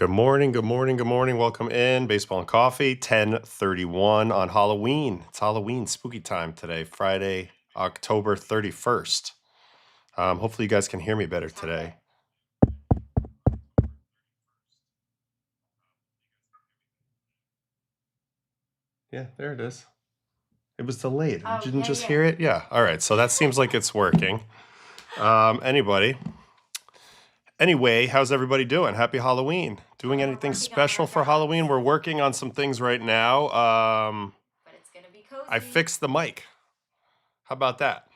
Good morning, good morning, good morning. Welcome in. Baseball and Coffee, 10:31 on Halloween. It's Halloween, spooky time today, Friday, October 31st. Hopefully you guys can hear me better today. Yeah, there it is. It was delayed. Oh, You didn't yeah, just yeah. hear it? Yeah. All right. So that seems like it's working. Anyway, how's everybody doing? Happy Halloween. Doing anything special for Halloween? We're working on some things right now. But it's going to be cozy. I fixed the mic. How about that?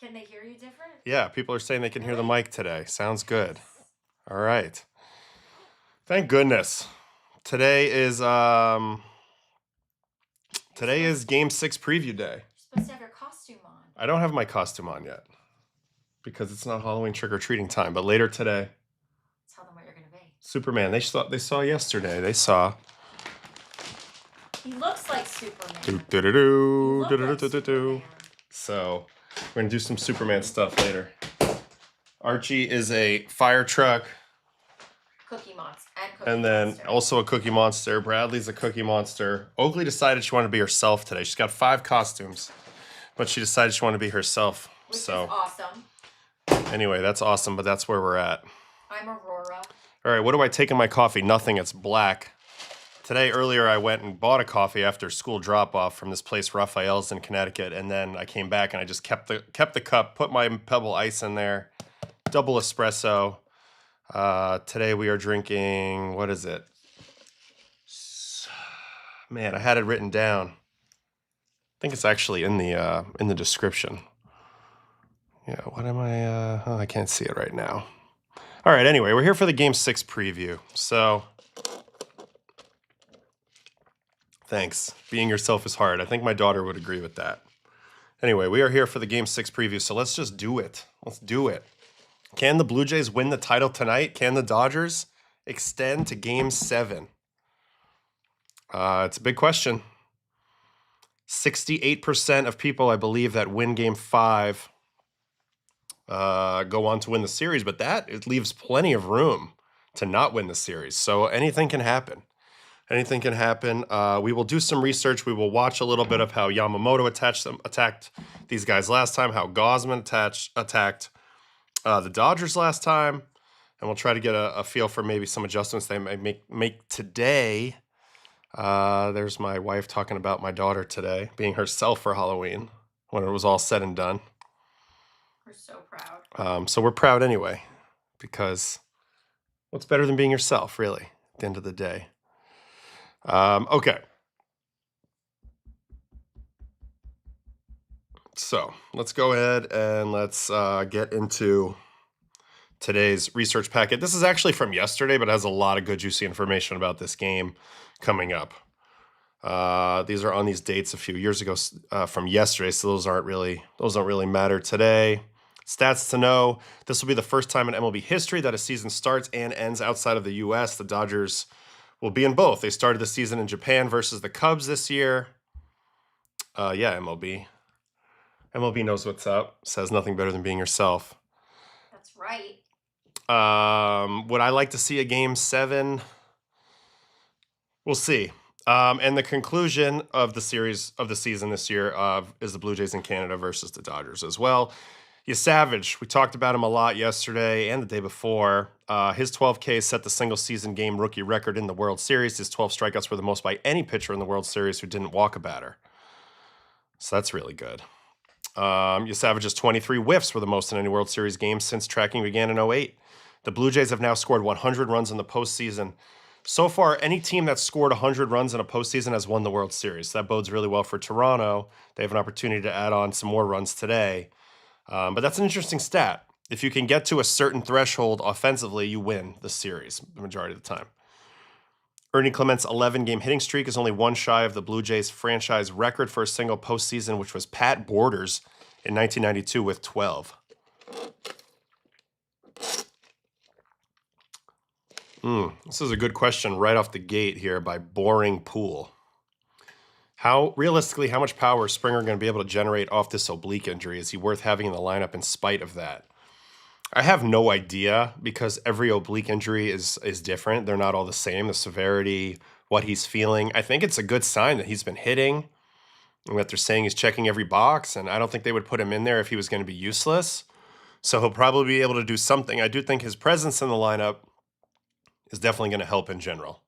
Can they hear you different? Yeah, people are saying they can hear the mic today. Sounds good. All right. Thank goodness. Today is Game 6 preview day. You're supposed to have your costume on. I don't have my costume on yet because it's not Halloween trick-or-treating time, but later today. Tell them what you're going to be. Superman. They saw yesterday. They saw. He looks like Superman. Do-do-do-do, do-do-do-do-do. So we're going to do some Superman stuff later. Archie is a fire truck. Cookie Monster. And then also a Cookie Monster. Bradley's a Cookie Monster. Oakley decided she wanted to be herself today. She's got 5 costumes, but she decided she wanted to be herself. Which is awesome. Anyway, that's awesome, but that's where we're at. I'm Aurora. All right, what do I take in my coffee? Nothing. It's black. Today, earlier, I went and bought a coffee after school drop-off from this place, Raphael's in Connecticut, and then I came back and I just kept the cup, put my Pebble Ice in there, double espresso. Today we are drinking, what is it? Man, I had it written down. I think it's actually in the description. Yeah, what am I, I can't see it right now. All right, anyway, we're here for the Game 6 preview. So, thanks. Being yourself is hard. I think my daughter would agree with that. Anyway, we are here for the Game 6 preview, so let's just do it. Let's do it. Can the Blue Jays win the title tonight? Can the Dodgers extend to Game 7? It's a big question. 68% of people, I believe, that win Game 5 go on to win the series, but it leaves plenty of room to not win the series. So anything can happen. Anything can happen. We will do some research. We will watch a little bit of how Yamamoto attacked these guys last time, how Gausman attacked the Dodgers last time, and we'll try to get a feel for maybe some adjustments they may make today. There's my wife talking about my daughter today, being herself for Halloween when it was all said and done. We're so proud. So we're proud anyway, because what's better than being yourself, really, at the end of the day? Okay. So let's go ahead and let's get into today's research packet. This is actually from yesterday, but it has a lot of good, juicy information about this game coming up. These are on these dates a few years ago from yesterday, so those don't really matter today. Stats to know: this will be the first time in MLB history that a season starts and ends outside of the U.S. The Dodgers will be in both. They started the season in Japan versus the Cubs this year. Yeah, MLB. MLB knows what's up. Says nothing better than being yourself. That's right. Would I like to see a Game 7? We'll see. And the conclusion of the season this year is the Blue Jays in Canada versus the Dodgers as well. Savage, we talked about him a lot yesterday and the day before. His 12 Ks set the single season game rookie record in the World Series. His 12 strikeouts were the most by any pitcher in the World Series who didn't walk a batter. So that's really good. Savage's 23 whiffs were the most in any World Series game since tracking began in 2008. The Blue Jays have now scored 100 runs in the postseason. So far, any team that's scored 100 runs in a postseason has won the World Series. That bodes really well for Toronto. They have an opportunity to add on some more runs today. But that's an interesting stat. If you can get to a certain threshold offensively, you win the series the majority of the time. Ernie Clement's 11-game hitting streak is only one shy of the Blue Jays franchise record for a single postseason, which was Pat Borders in 1992 with 12. This is a good question right off the gate here by Boring Pool. Realistically, how much power is Springer going to be able to generate off this oblique injury? Is he worth having in the lineup in spite of that? I have no idea because every oblique injury is different. They're not all the same. The severity, what he's feeling. I think it's a good sign that he's been hitting and that they're saying he's checking every box. And I don't think they would put him in there if he was going to be useless. So he'll probably be able to do something. I do think his presence in the lineup is definitely going to help in general.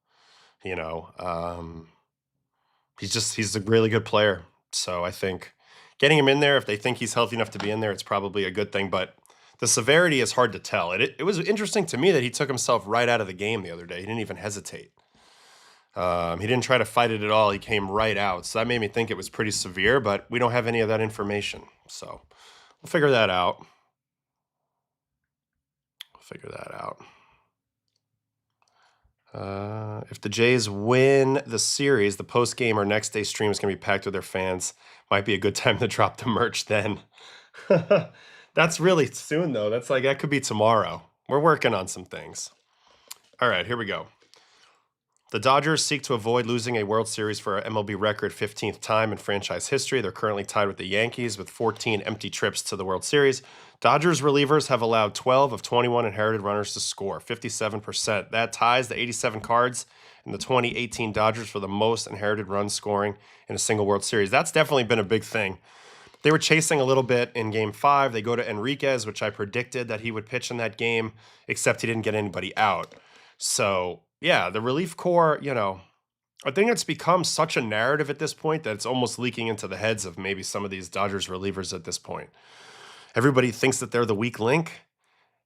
You know, he's a really good player. So I think getting him in there, if they think he's healthy enough to be in there, it's probably a good thing. But the severity is hard to tell. It was interesting to me that he took himself right out of the game the other day. He didn't even hesitate. He didn't try to fight it at all. He came right out. So that made me think it was pretty severe, but we don't have any of that information. So we'll figure that out. If the Jays win the series, the post-game or next day stream is going to be packed with their fans. Might be a good time to drop the merch then. That's really soon, though. That could be tomorrow. We're working on some things. All right, here we go. The Dodgers seek to avoid losing a World Series for an MLB record 15th time in franchise history. They're currently tied with the Yankees with 14 empty trips to the World Series. Dodgers relievers have allowed 12 of 21 inherited runners to score, 57%. That ties the 87 Cards and the 2018 Dodgers for the most inherited runs scoring in a single World Series. That's definitely been a big thing. They were chasing a little bit in Game 5. They go to Enriquez, which I predicted that he would pitch in that game, except he didn't get anybody out. So, yeah, the relief corps, you know, I think it's become such a narrative at this point that it's almost leaking into the heads of maybe some of these Dodgers relievers at this point. Everybody thinks that they're the weak link.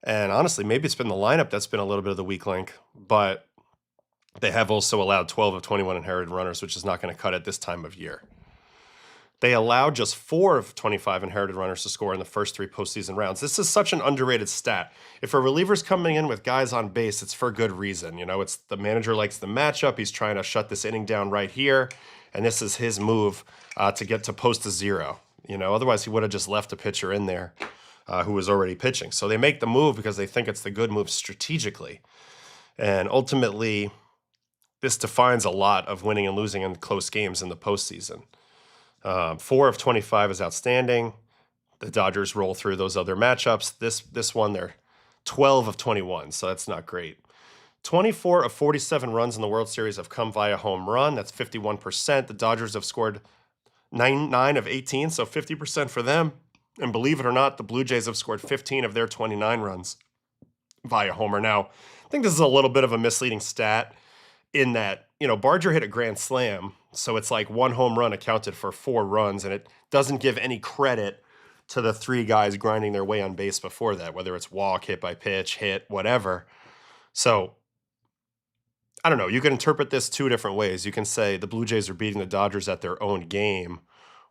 And honestly, maybe it's been the lineup that's been a little bit of the weak link. But they have also allowed 12 of 21 inherited runners, which is not going to cut it this time of year. They allowed just 4 of 25 inherited runners to score in the first 3 postseason rounds. This is such an underrated stat. If a reliever's coming in with guys on base, it's for good reason. You know, it's the manager likes the matchup. He's trying to shut this inning down right here, and this is his move to get to post a 0. You know, otherwise he would have just left a pitcher in there who was already pitching. So they make the move because they think it's the good move strategically. And ultimately, this defines a lot of winning and losing in close games in the postseason. 4 of 25 is outstanding. The Dodgers roll through those other matchups. This one, they're 12 of 21, so that's not great. 24 of 47 runs in the World Series have come via home run. That's 51%. The Dodgers have scored 9 of 18, so 50% for them. And believe it or not, the Blue Jays have scored 15 of their 29 runs via homer. Now, I think this is a little bit of a misleading stat in that, you know, Barger hit a grand slam, so it's like 1 home run accounted for 4 runs, and it doesn't give any credit to the 3 guys grinding their way on base before that, whether it's walk, hit by pitch, hit, whatever. So, I don't know. You can interpret this 2 different ways. You can say the Blue Jays are beating the Dodgers at their own game,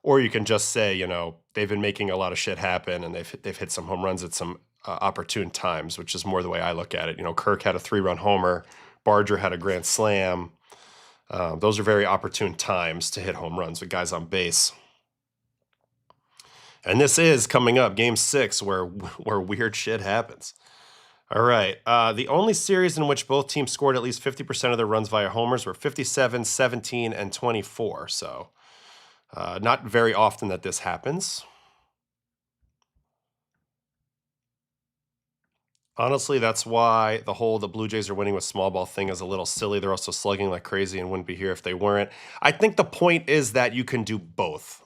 or you can just say, you know, they've been making a lot of shit happen, and they've hit some home runs at some opportune times, which is more the way I look at it. You know, Kirk had a 3-run homer. Barger had a grand slam. Those are very opportune times to hit home runs with guys on base. And this is coming up, Game 6, where weird shit happens. All right. The only series in which both teams scored at least 50% of their runs via homers were 57, 17, and 24. So not very often that this happens. Honestly, that's why the Blue Jays are winning with small ball thing is a little silly. They're also slugging like crazy and wouldn't be here if they weren't. I think the point is that you can do both.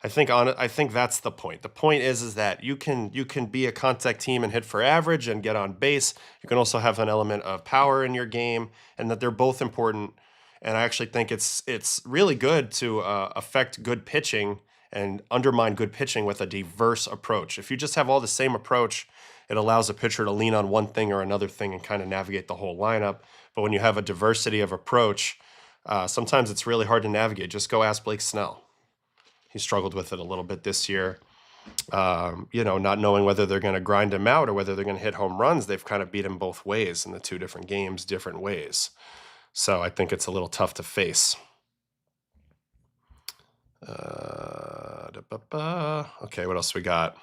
I think that's the point. The point is that you can be a contact team and hit for average and get on base. You can also have an element of power in your game, and that they're both important. And I actually think it's really good to affect good pitching and undermine good pitching with a diverse approach. If you just have all the same approach, it allows a pitcher to lean on one thing or another thing and kind of navigate the whole lineup. But when you have a diversity of approach, sometimes it's really hard to navigate. Just go ask Blake Snell. He struggled with it a little bit this year. You know, not knowing whether they're going to grind him out or whether they're going to hit home runs. They've kind of beat him both ways in the 2 different games, different ways. So I think it's a little tough to face. Okay, what else we got?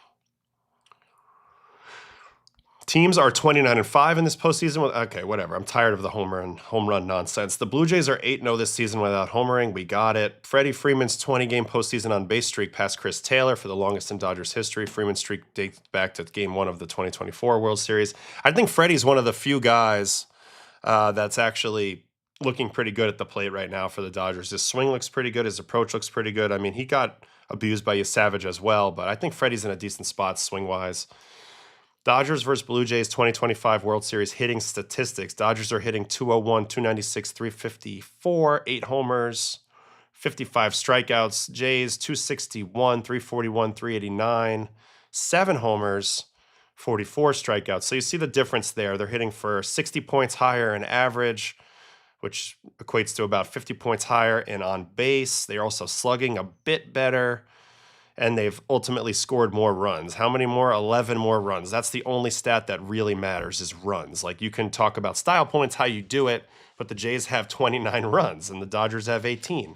Teams are 29-5 in this postseason. Okay, whatever. I'm tired of the home run nonsense. The Blue Jays are 8-0 this season without homering. We got it. Freddie Freeman's 20-game postseason on base streak passed Chris Taylor for the longest in Dodgers history. Freeman's streak dates back to Game 1 of the 2024 World Series. I think Freddie's one of the few guys that's actually looking pretty good at the plate right now for the Dodgers. His swing looks pretty good. His approach looks pretty good. I mean, he got abused by Savage as well, but I think Freddie's in a decent spot swing-wise. Dodgers versus Blue Jays 2025 World Series hitting statistics. Dodgers are hitting 201, 296, 354, 8 homers, 55 strikeouts. Jays 261, 341, 389, 7 homers, 44 strikeouts. So you see the difference there. They're hitting for 60 points higher in average, which equates to about 50 points higher in on base. They're also slugging a bit better. And they've ultimately scored more runs. How many more? 11 more runs. That's the only stat that really matters is runs. Like, you can talk about style points, how you do it, but the Jays have 29 runs and the Dodgers have 18.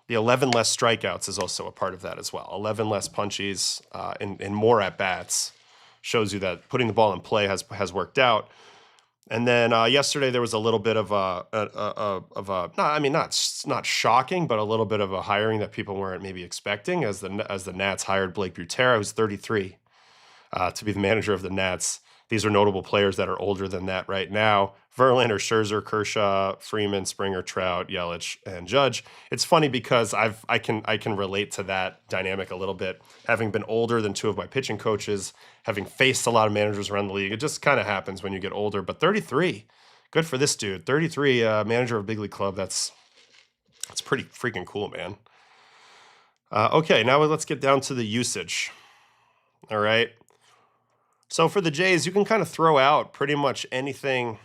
The 11 less strikeouts is also a part of that as well. 11 less punchies and more at-bats shows you that putting the ball in play has worked out. And then yesterday there was a little bit of not shocking, but a little bit of a hiring that people weren't maybe expecting as the Nats hired Blake Butera, who's 33, to be the manager of the Nats. These are notable players that are older than that right now. Verlander, Scherzer, Kershaw, Freeman, Springer, Trout, Yelich, and Judge. It's funny because I can relate to that dynamic a little bit. Having been older than 2 of my pitching coaches, having faced a lot of managers around the league, it just kind of happens when you get older. But 33, good for this dude. 33, manager of a big league club. That's pretty freaking cool, man. Okay, now let's get down to the usage. All right. So for the Jays, you can kind of throw out pretty much anything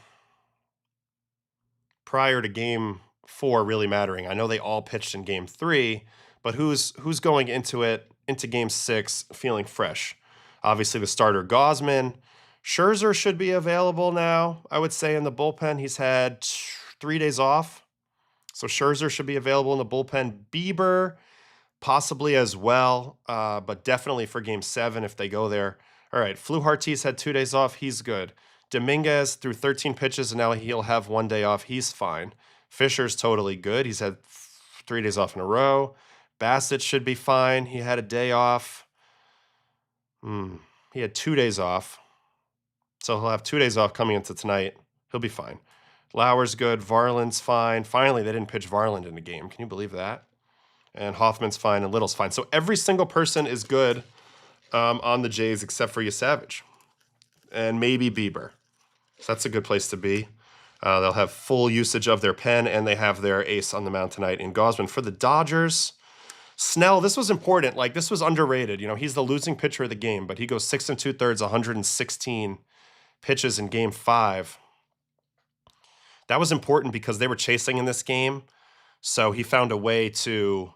prior to Game 4 really mattering. I know they all pitched in Game 3, but who's going into Game 6 feeling fresh? Obviously, the starter Gausman. Scherzer should be available now, I would say, in the bullpen. He's had 3 days off, so Scherzer should be available in the bullpen. Bieber, possibly as well, but definitely for Game 7 if they go there. All right, Fluharty's had 2 days off. He's good. Dominguez threw 13 pitches, and now he'll have 1 day off. He's fine. Fisher's totally good. He's had 3 days off in a row. Bassett should be fine. He had a day off. He had 2 days off. So he'll have 2 days off coming into tonight. He'll be fine. Lauer's good. Varland's fine. Finally, they didn't pitch Varland in the game. Can you believe that? And Hoffman's fine, and Little's fine. So every single person is good on the Jays except for Savage and maybe Bieber. So that's a good place to be. They'll have full usage of their pen, and they have their ace on the mound tonight in Gausman. For the Dodgers, Snell, this was important. Like, this was underrated. You know, he's the losing pitcher of the game, but he goes 6 2/3, 116 pitches in Game 5. That was important because they were chasing in this game, so he found a way to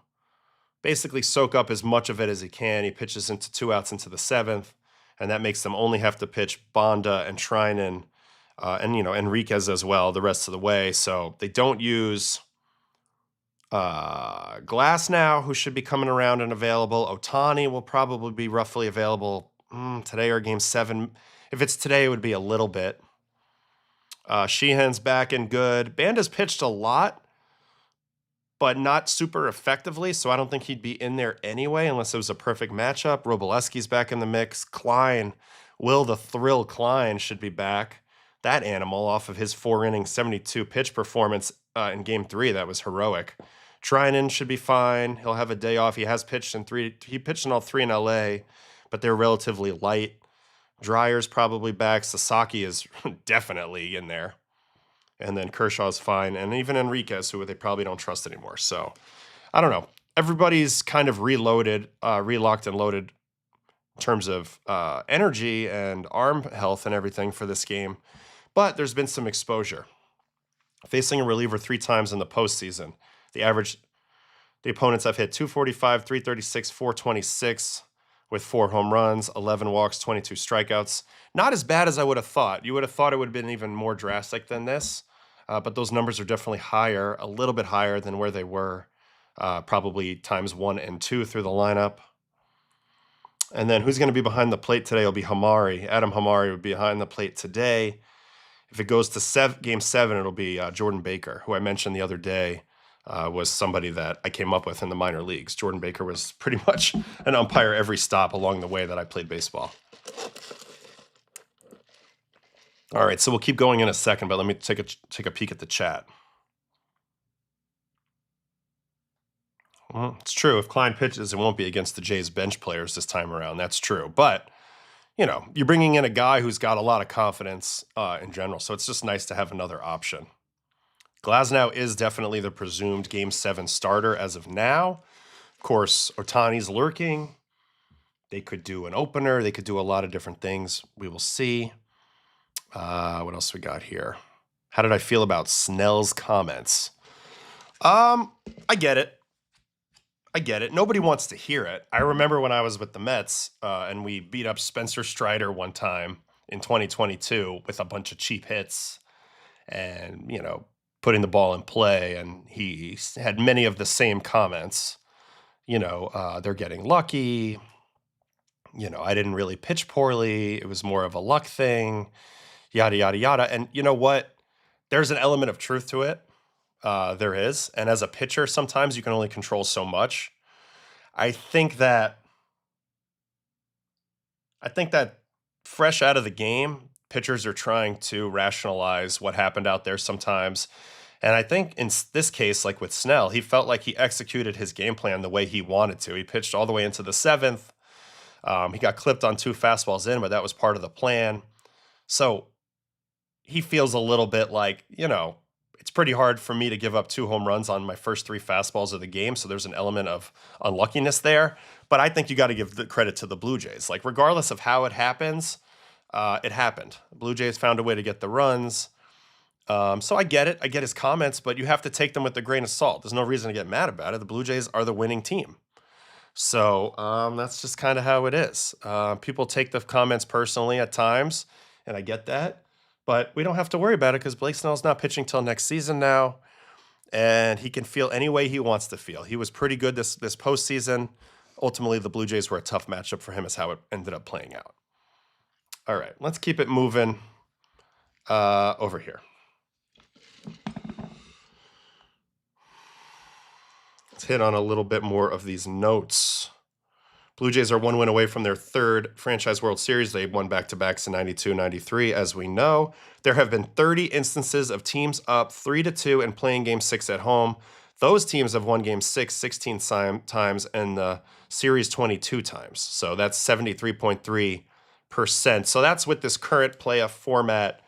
basically soak up as much of it as he can. He pitches into 2 outs into the 7th, and that makes them only have to pitch Bonda and Treinen and Enriquez as well the rest of the way. So they don't use Glass now, who should be coming around and available. Ohtani will probably be roughly available today or Game 7. If it's today, it would be a little bit. Sheehan's back and good. Banda's pitched a lot, but not super effectively, so I don't think he'd be in there anyway unless it was a perfect matchup. Robleski's back in the mix. Klein, Will the Thrill Klein should be back. That animal off of his 4-inning, 72-pitch performance in Game 3, that was heroic. Treinen should be fine. He'll have a day off. He has pitched in 3. He pitched in all 3 in LA, but they're relatively light. Dreyer's probably back. Sasaki is definitely in there. And then Kershaw's fine. And even Enriquez, who they probably don't trust anymore. So, I don't know. Everybody's kind of reloaded, relocked and loaded in terms of energy and arm health and everything for this game. But there's been some exposure. Facing a reliever 3 times in the postseason. The opponents have hit 245, 336, 426 with 4 home runs, 11 walks, 22 strikeouts. Not as bad as I would have thought. You would have thought it would have been even more drastic than this. But those numbers are definitely higher, a little bit higher than where they were, probably times 1 and 2 through the lineup. And then who's going to be behind the plate today will be Hamari. Adam Hamari will be behind the plate today. If it goes to game 7, it'll be Jordan Baker, who I mentioned the other day was somebody that I came up with in the minor leagues. Jordan Baker was pretty much an umpire every stop along the way that I played baseball. All right, so we'll keep going in a second, but let me take a peek at the chat. Well, it's true. If Klein pitches, it won't be against the Jays bench players this time around. That's true. But, you're bringing in a guy who's got a lot of confidence in general. So it's just nice to have another option. Glasnow is definitely the presumed Game 7 starter as of now. Of course, Ohtani's lurking. They could do an opener. They could do a lot of different things. We will see. What else we got here? How did I feel about Snell's comments? I get it. Nobody wants to hear it. I remember when I was with the Mets and we beat up Spencer Strider one time in 2022 with a bunch of cheap hits and, putting the ball in play. And he had many of the same comments. They're getting lucky. I didn't really pitch poorly. It was more of a luck thing, yada, yada, yada. And you know what? There's an element of truth to it. There is. And as a pitcher, sometimes you can only control so much. I think that fresh out of the game, pitchers are trying to rationalize what happened out there sometimes. And I think in this case, like with Snell, he felt like he executed his game plan the way he wanted to. He pitched all the way into the 7th. He got clipped on 2 fastballs in, but that was part of the plan. So he feels a little bit like, it's pretty hard for me to give up 2 home runs on my first 3 fastballs of the game. So there's an element of unluckiness there. But I think you got to give the credit to the Blue Jays. Like, regardless of how it happens, it happened. The Blue Jays found a way to get the runs. So I get it. I get his comments, but you have to take them with a grain of salt. There's no reason to get mad about it. The Blue Jays are the winning team. So that's just kind of how it is. People take the comments personally at times, and I get that. But we don't have to worry about it because Blake Snell's not pitching till next season now, and he can feel any way he wants to feel. He was pretty good this postseason. Ultimately, the Blue Jays were a tough matchup for him, is how it ended up playing out. All right, let's keep it moving over here. Let's hit on a little bit more of these notes. Blue Jays are 1 win away from their 3rd franchise World Series. They won back-to-backs in 92, 93, as we know. There have been 30 instances of teams up 3-2 and playing Game 6 at home. Those teams have won Game 6 16 times and the series 22 times. So that's 73.3%. So that's with this current playoff format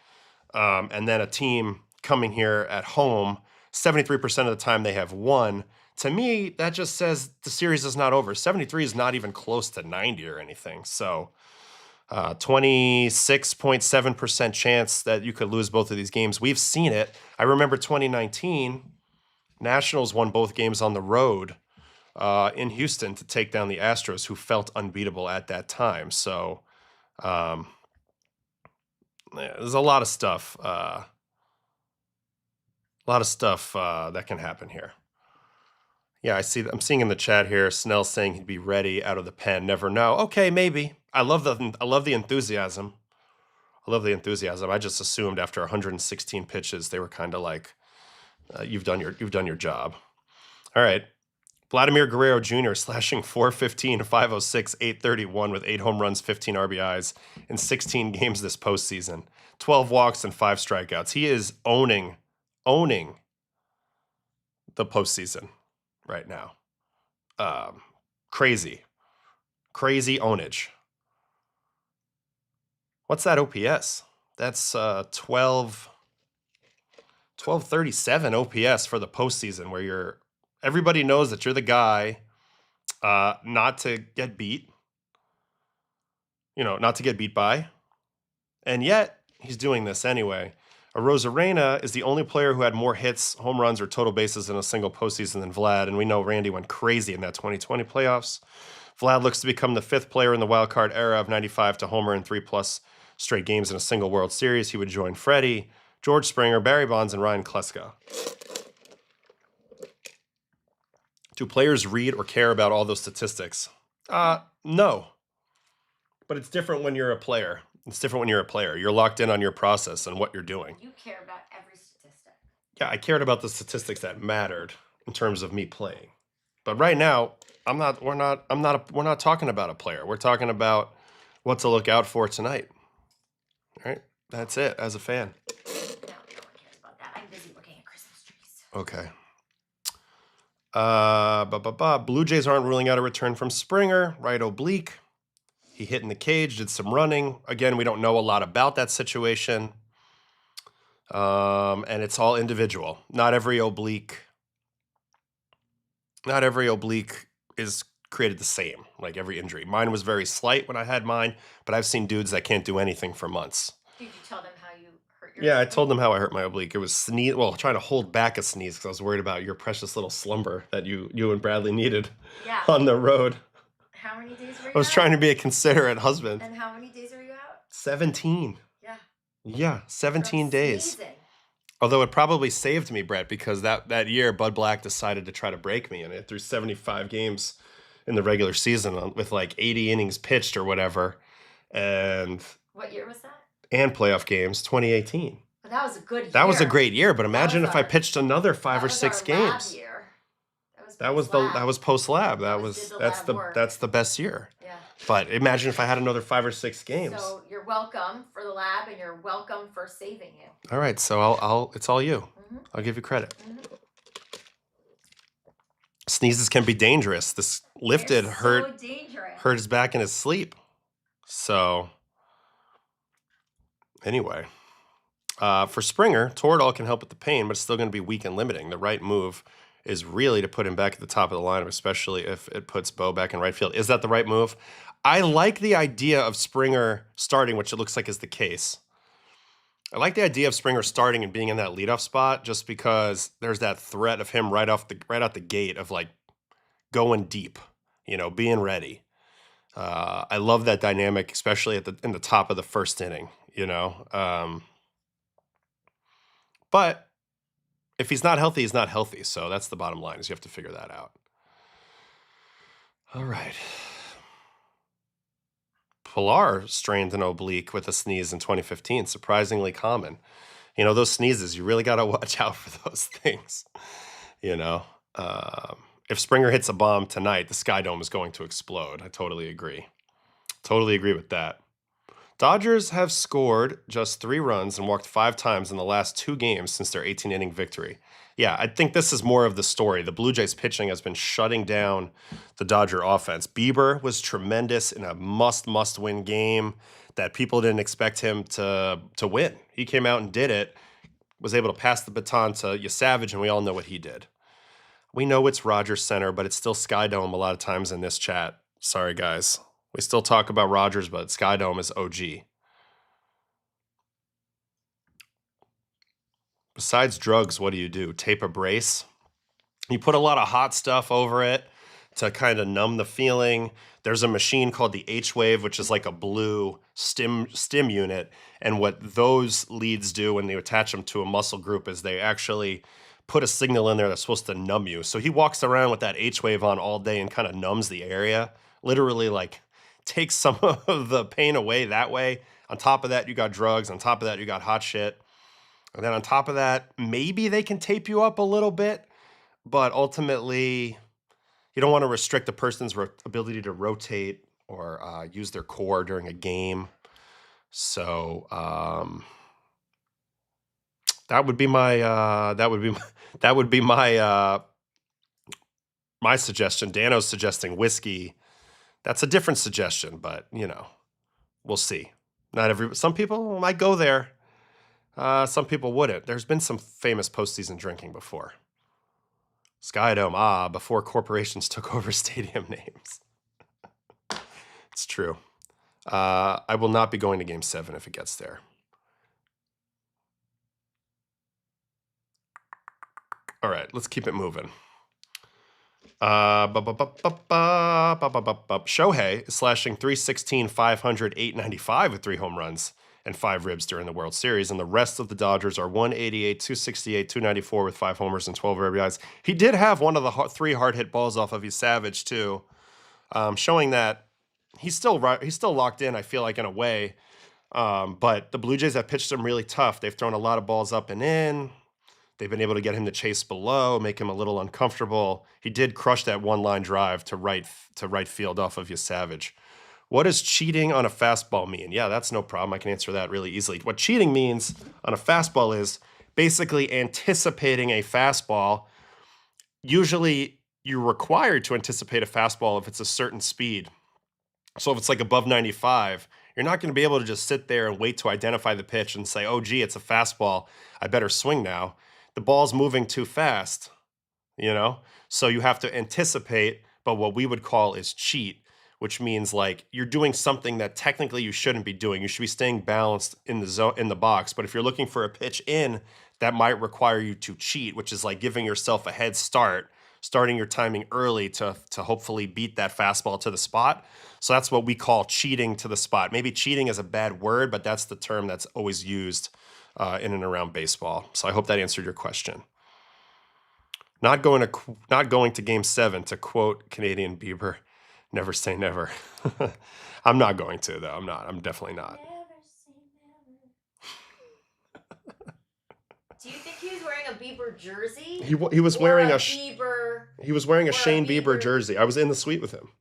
and then a team coming here at home. 73% of the time they have won. To me, that just says the series is not over. 73 is not even close to 90 or anything. So 26.7% chance that you could lose both of these games. We've seen it. I remember 2019, Nationals won both games on the road in Houston to take down the Astros, who felt unbeatable at that time. So there's a lot of stuff. That can happen here. Yeah, I'm seeing in the chat here, Snell saying he'd be ready out of the pen. Never know. Okay, maybe. I love the enthusiasm. I just assumed after 116 pitches, they were kind of like, you've done your job. All right. Vladimir Guerrero Jr. slashing 415, 506, 831 with 8 home runs, 15 RBIs in 16 games this postseason. 12 walks and 5 strikeouts. He is owning the postseason right now. Crazy ownage. What's that OPS? That's 1237 OPS for the postseason, where everybody knows that you're the guy not to get beat. Not to get beat by. And yet he's doing this anyway. Arozarena is the only player who had more hits, home runs, or total bases in a single postseason than Vlad, and we know Randy went crazy in that 2020 playoffs. Vlad looks to become the 5th player in the wild card era of 95 to homer in 3+ straight games in a single World Series. He would join Freddie, George Springer, Barry Bonds, and Ryan Kleska. Do players read or care about all those statistics? No. But it's different when you're a player. It's different when you're a player. You're locked in on your process and what you're doing. You care about every statistic. Yeah, I cared about the statistics that mattered in terms of me playing. But right now, we're not talking about a player. We're talking about what to look out for tonight. All right? That's it as a fan. No one cares about that. I'm busy looking at Christmas trees. Okay. Blue Jays aren't ruling out a return from Springer. Right oblique. He hit in the cage, did some running. Again, we don't know a lot about that situation. And it's all individual. Not every oblique is created the same, like every injury. Mine was very slight when I had mine, but I've seen dudes that can't do anything for months. Did you tell them how you hurt your Yeah, I told them how I hurt my oblique. It was sneeze. Well, trying to hold back a sneeze because I was worried about your precious little slumber that you and Bradley needed on the road. How many days were you I was out? trying to be a considerate husband. And how many days are you out? 17. Yeah. Yeah, 17 days. Sneezing. Although it probably saved me, Brett, because that year Bud Black decided to try to break me, and it threw 75 games in the regular season with like 80 innings pitched or whatever. And what year was that? And playoff games, 2018. But that was a good year. That was a great year, but imagine if I pitched another 5 or 6 games. Lab year. That was post lab. That's the best year. Yeah. But imagine if I had another 5 or 6 games. So you're welcome for the lab, and you're welcome for saving you. All right, so it's all you. I'll give you credit. Sneezes can be dangerous. This lifted hurt his back in his sleep. So anyway, for Springer, Toradol can help with the pain, but it's still going to be weak and limiting. The right move is really to put him back at the top of the lineup, especially if it puts Bo back in right field. Is that the right move? I like the idea of Springer starting, which it looks like is the case. I like the idea of Springer starting and being in that leadoff spot just because there's that threat of him right out the gate of like going deep, being ready. I love that dynamic, especially in the top of the first inning, But if he's not healthy, he's not healthy. So that's the bottom line, is you have to figure that out. All right. Pilar strained an oblique with a sneeze in 2015. Surprisingly common. Those sneezes, you really got to watch out for those things. If Springer hits a bomb tonight, the Sky Dome is going to explode. I totally agree. Totally agree with that. Dodgers have scored just 3 runs and walked 5 times in the last 2 games since their 18-inning victory. Yeah, I think this is more of the story. The Blue Jays pitching has been shutting down the Dodger offense. Bieber was tremendous in a must-win game that people didn't expect him to win. He came out and did it, was able to pass the baton to Savage, and we all know what he did. We know it's Rogers Center, but it's still Sky Dome a lot of times in this chat. Sorry, guys. We still talk about Rogers, but Sky Dome is OG. Besides drugs, what do? Tape a brace? You put a lot of hot stuff over it to kind of numb the feeling. There's a machine called the H-Wave, which is like a blue stim unit. And what those leads do when they attach them to a muscle group is they actually put a signal in there that's supposed to numb you. So he walks around with that H-Wave on all day and kind of numbs the area. Literally, like, takes some of the pain away that way. On top of that, you got drugs. On top of that, you got hot shit. And then on top of that, maybe they can tape you up a little bit, but ultimately, you don't want to restrict a person's ability to rotate or use their core during a game. So that would be my my suggestion. Dano's suggesting whiskey. That's a different suggestion, but we'll see. Some people might go there. Some people wouldn't. There's been some famous postseason drinking before. Sky Dome, before corporations took over stadium names. It's true. I will not be going to Game 7 if it gets there. All right, let's keep it moving. Shohei is slashing 316, 500, 895 with 3 home runs and 5 ribs during the World Series, and the rest of the Dodgers are 188, 268, 294 with 5 homers and 12 RBIs. He did have one of the 3 hard hit balls off of Savage too, showing that he's still locked in, I feel like, in a way. But the Blue Jays have pitched him really tough. They've thrown a lot of balls up and in. They've been able to get him to chase below, make him a little uncomfortable. He did crush that one-line drive to right field off of Savage. What does cheating on a fastball mean? Yeah, that's no problem. I can answer that really easily. What cheating means on a fastball is basically anticipating a fastball. Usually, you're required to anticipate a fastball if it's a certain speed. So if it's like above 95, you're not going to be able to just sit there and wait to identify the pitch and say, oh, gee, it's a fastball. I better swing now. The ball's moving too fast, you know? So you have to anticipate, but what we would call is cheat, which means like you're doing something that technically you shouldn't be doing. You should be staying balanced in the zone, in the box. But if you're looking for a pitch in, that might require you to cheat, which is like giving yourself a head start, starting your timing early to hopefully beat that fastball to the spot. So that's what we call cheating to the spot. Maybe cheating is a bad word, but that's the term that's always used in and around baseball. So I hope that answered your question. Not going to Game 7, to quote Canadian Bieber, never say never. I'm not going to, though. I'm definitely not. Never say never. Do you think he was wearing a Bieber jersey? He was wearing Bieber. He was wearing a Shane Bieber jersey. I was in the suite with him.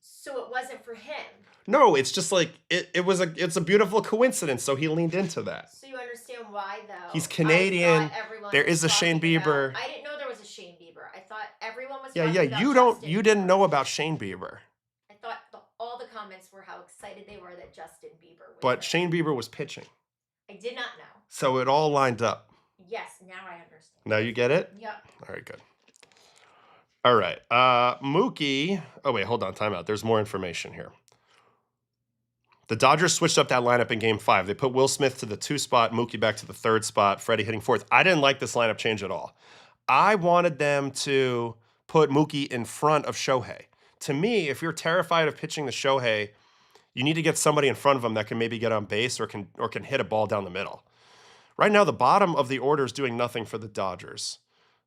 So it wasn't for him. No, it's just like it's a beautiful coincidence. So he leaned into that. So you understand why, though? He's Canadian. There is a Shane Bieber. I didn't know there was a Shane Bieber. I thought everyone was. Yeah. You didn't know about Shane Bieber. I thought all the comments were how excited they were that Justin Bieber was. But Shane Bieber was pitching. I did not know. So it all lined up. Yes, now I understand. Now you get it? Yep. All right, good. All right. Mookie. Oh, wait, hold on. Timeout. There's more information here. The Dodgers switched up that lineup in Game 5. They put Will Smith to the 2 spot, Mookie back to the 3rd spot, Freddie hitting 4th. I didn't like this lineup change at all. I wanted them to put Mookie in front of Shohei. To me, if you're terrified of pitching to Shohei, you need to get somebody in front of him that can maybe get on base or can hit a ball down the middle. Right now, the bottom of the order is doing nothing for the Dodgers.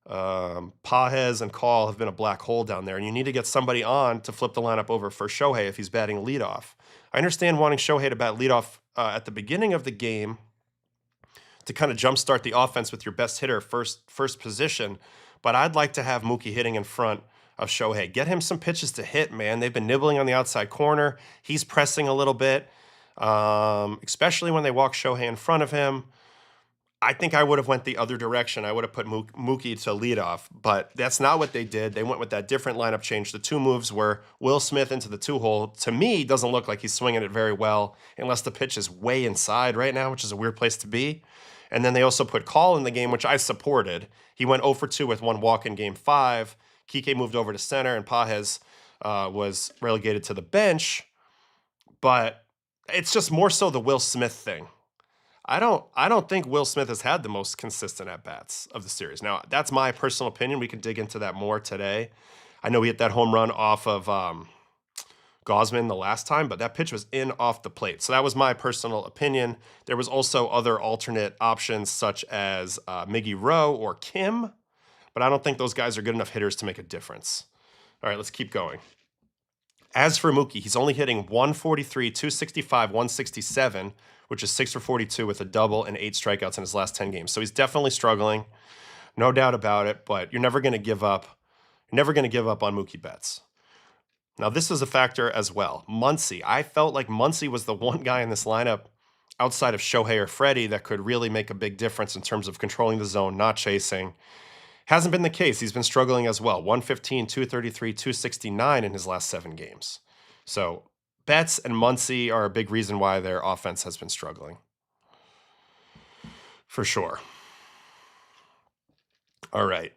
Pages and Call have been a black hole down there, and you need to get somebody on to flip the lineup over for Shohei if he's batting leadoff. I understand wanting Shohei to bat leadoff at the beginning of the game to kind of jumpstart the offense with your best hitter first position, but I'd like to have Mookie hitting in front of Shohei. Get him some pitches to hit, man. They've been nibbling on the outside corner. He's pressing a little bit, especially when they walk Shohei in front of him. I think I would have went the other direction. I would have put Mookie to lead off, but that's not what they did. They went with that different lineup change. The 2 moves were Will Smith into the 2-hole. To me, doesn't look like he's swinging it very well unless the pitch is way inside right now, which is a weird place to be. And then they also put Call in the game, which I supported. He went 0 for 2 with 1 walk in Game 5. Kike moved over to center, and Pages was relegated to the bench. But it's just more so the Will Smith thing. I don't think Will Smith has had the most consistent at-bats of the series. Now, that's my personal opinion. We can dig into that more today. I know he hit that home run off of Gausman the last time, but that pitch was in off the plate. So that was my personal opinion. There was also other alternate options such as Miggy Rowe or Kim, but I don't think those guys are good enough hitters to make a difference. All right, let's keep going. As for Mookie, he's only hitting 143, 265, 167, which is 6 for 42 with a double and 8 strikeouts in his last 10 games. So he's definitely struggling, no doubt about it, but you're never going to give up. You're never going to give up on Mookie Betts. Now, this is a factor as well. Muncy. I felt like Muncy was the one guy in this lineup outside of Shohei or Freddie that could really make a big difference in terms of controlling the zone, not chasing. Hasn't been the case. He's been struggling as well. 115, 233, 269 in his last 7 games. So Betts and Muncy are a big reason why their offense has been struggling. For sure. All right.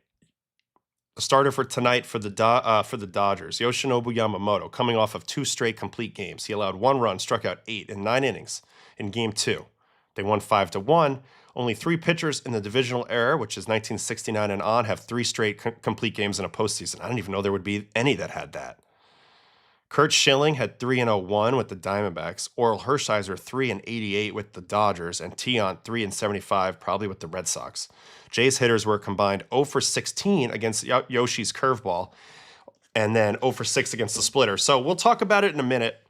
A starter for tonight for the Dodgers, Yoshinobu Yamamoto, coming off of 2 straight complete games. He allowed 1 run, struck out 8 in 9 innings in Game 2. They won 5-1. Only 3 pitchers in the divisional era, which is 1969 and on, have 3 straight complete games in a postseason. I didn't even know there would be any that had that. Kurt Schilling had 3-01 with the Diamondbacks, Orel Hershiser 3-88 with the Dodgers, and Tiant 3-75 probably with the Red Sox. Jays hitters were combined 0 for 16 against Yoshi's curveball. and then 0 for 6 against the splitter. So we'll talk about it in a minute.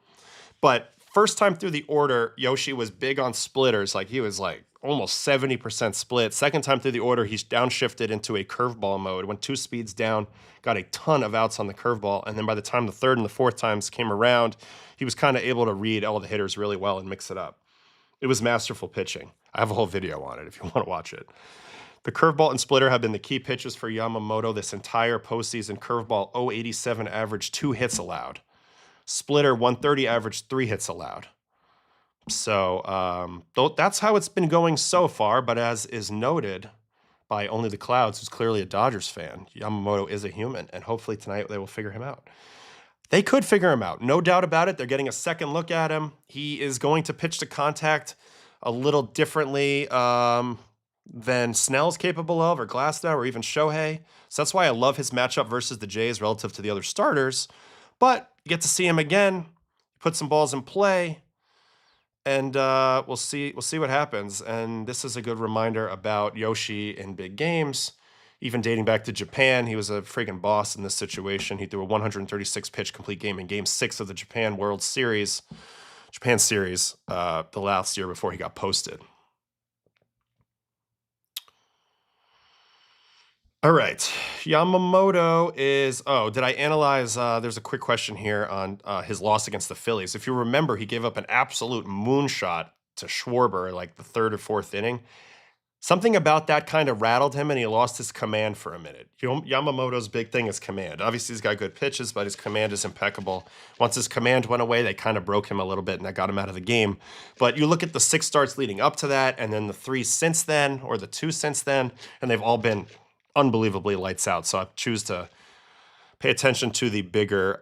But first time through the order, Yoshi was big on splitters. Like he was like almost 70% split. Second time through the order, he's downshifted into a curveball mode. Went 2 speeds down, got a ton of outs on the curveball. And then by the time the third and the fourth times came around, he was kind of able to read all the hitters really well and mix it up. It was masterful pitching. I have a whole video on it if you want to watch it. The curveball and splitter have been the key pitches for Yamamoto this entire postseason. Curveball 0.87 average, 2 hits allowed. Splitter 130 average, 3 hits allowed. So that's how it's been going so far. But as is noted by Only the Clouds, who's clearly a Dodgers fan, Yamamoto is a human, and hopefully tonight they will figure him out. They could figure him out, no doubt about it. They're getting a second look at him. He is going to pitch to contact a little differently than Snell's capable of, or Glasnow, or even Shohei. So that's why I love his matchup versus the Jays relative to the other starters. But you get to see him again, put some balls in play, and we'll see what happens. And this is a good reminder about Yoshi in big games. Even dating back to Japan, he was a friggin' boss in this situation. He threw a 136-pitch complete game in Game 6 of the Japan Series, the last year before he got posted. All right, Yamamoto is, did I analyze, there's a quick question here on his loss against the Phillies. If you remember, he gave up an absolute moonshot to Schwarber like the 3rd or 4th inning. Something about that kind of rattled him, and he lost his command for a minute. Yamamoto's big thing is command. Obviously, he's got good pitches, but his command is impeccable. Once his command went away, they kind of broke him a little bit, and that got him out of the game. But you look at the 6 starts leading up to that, and then the 3 since then, or the 2 since then, and they've all been unbelievably lights out. So I choose to pay attention to the bigger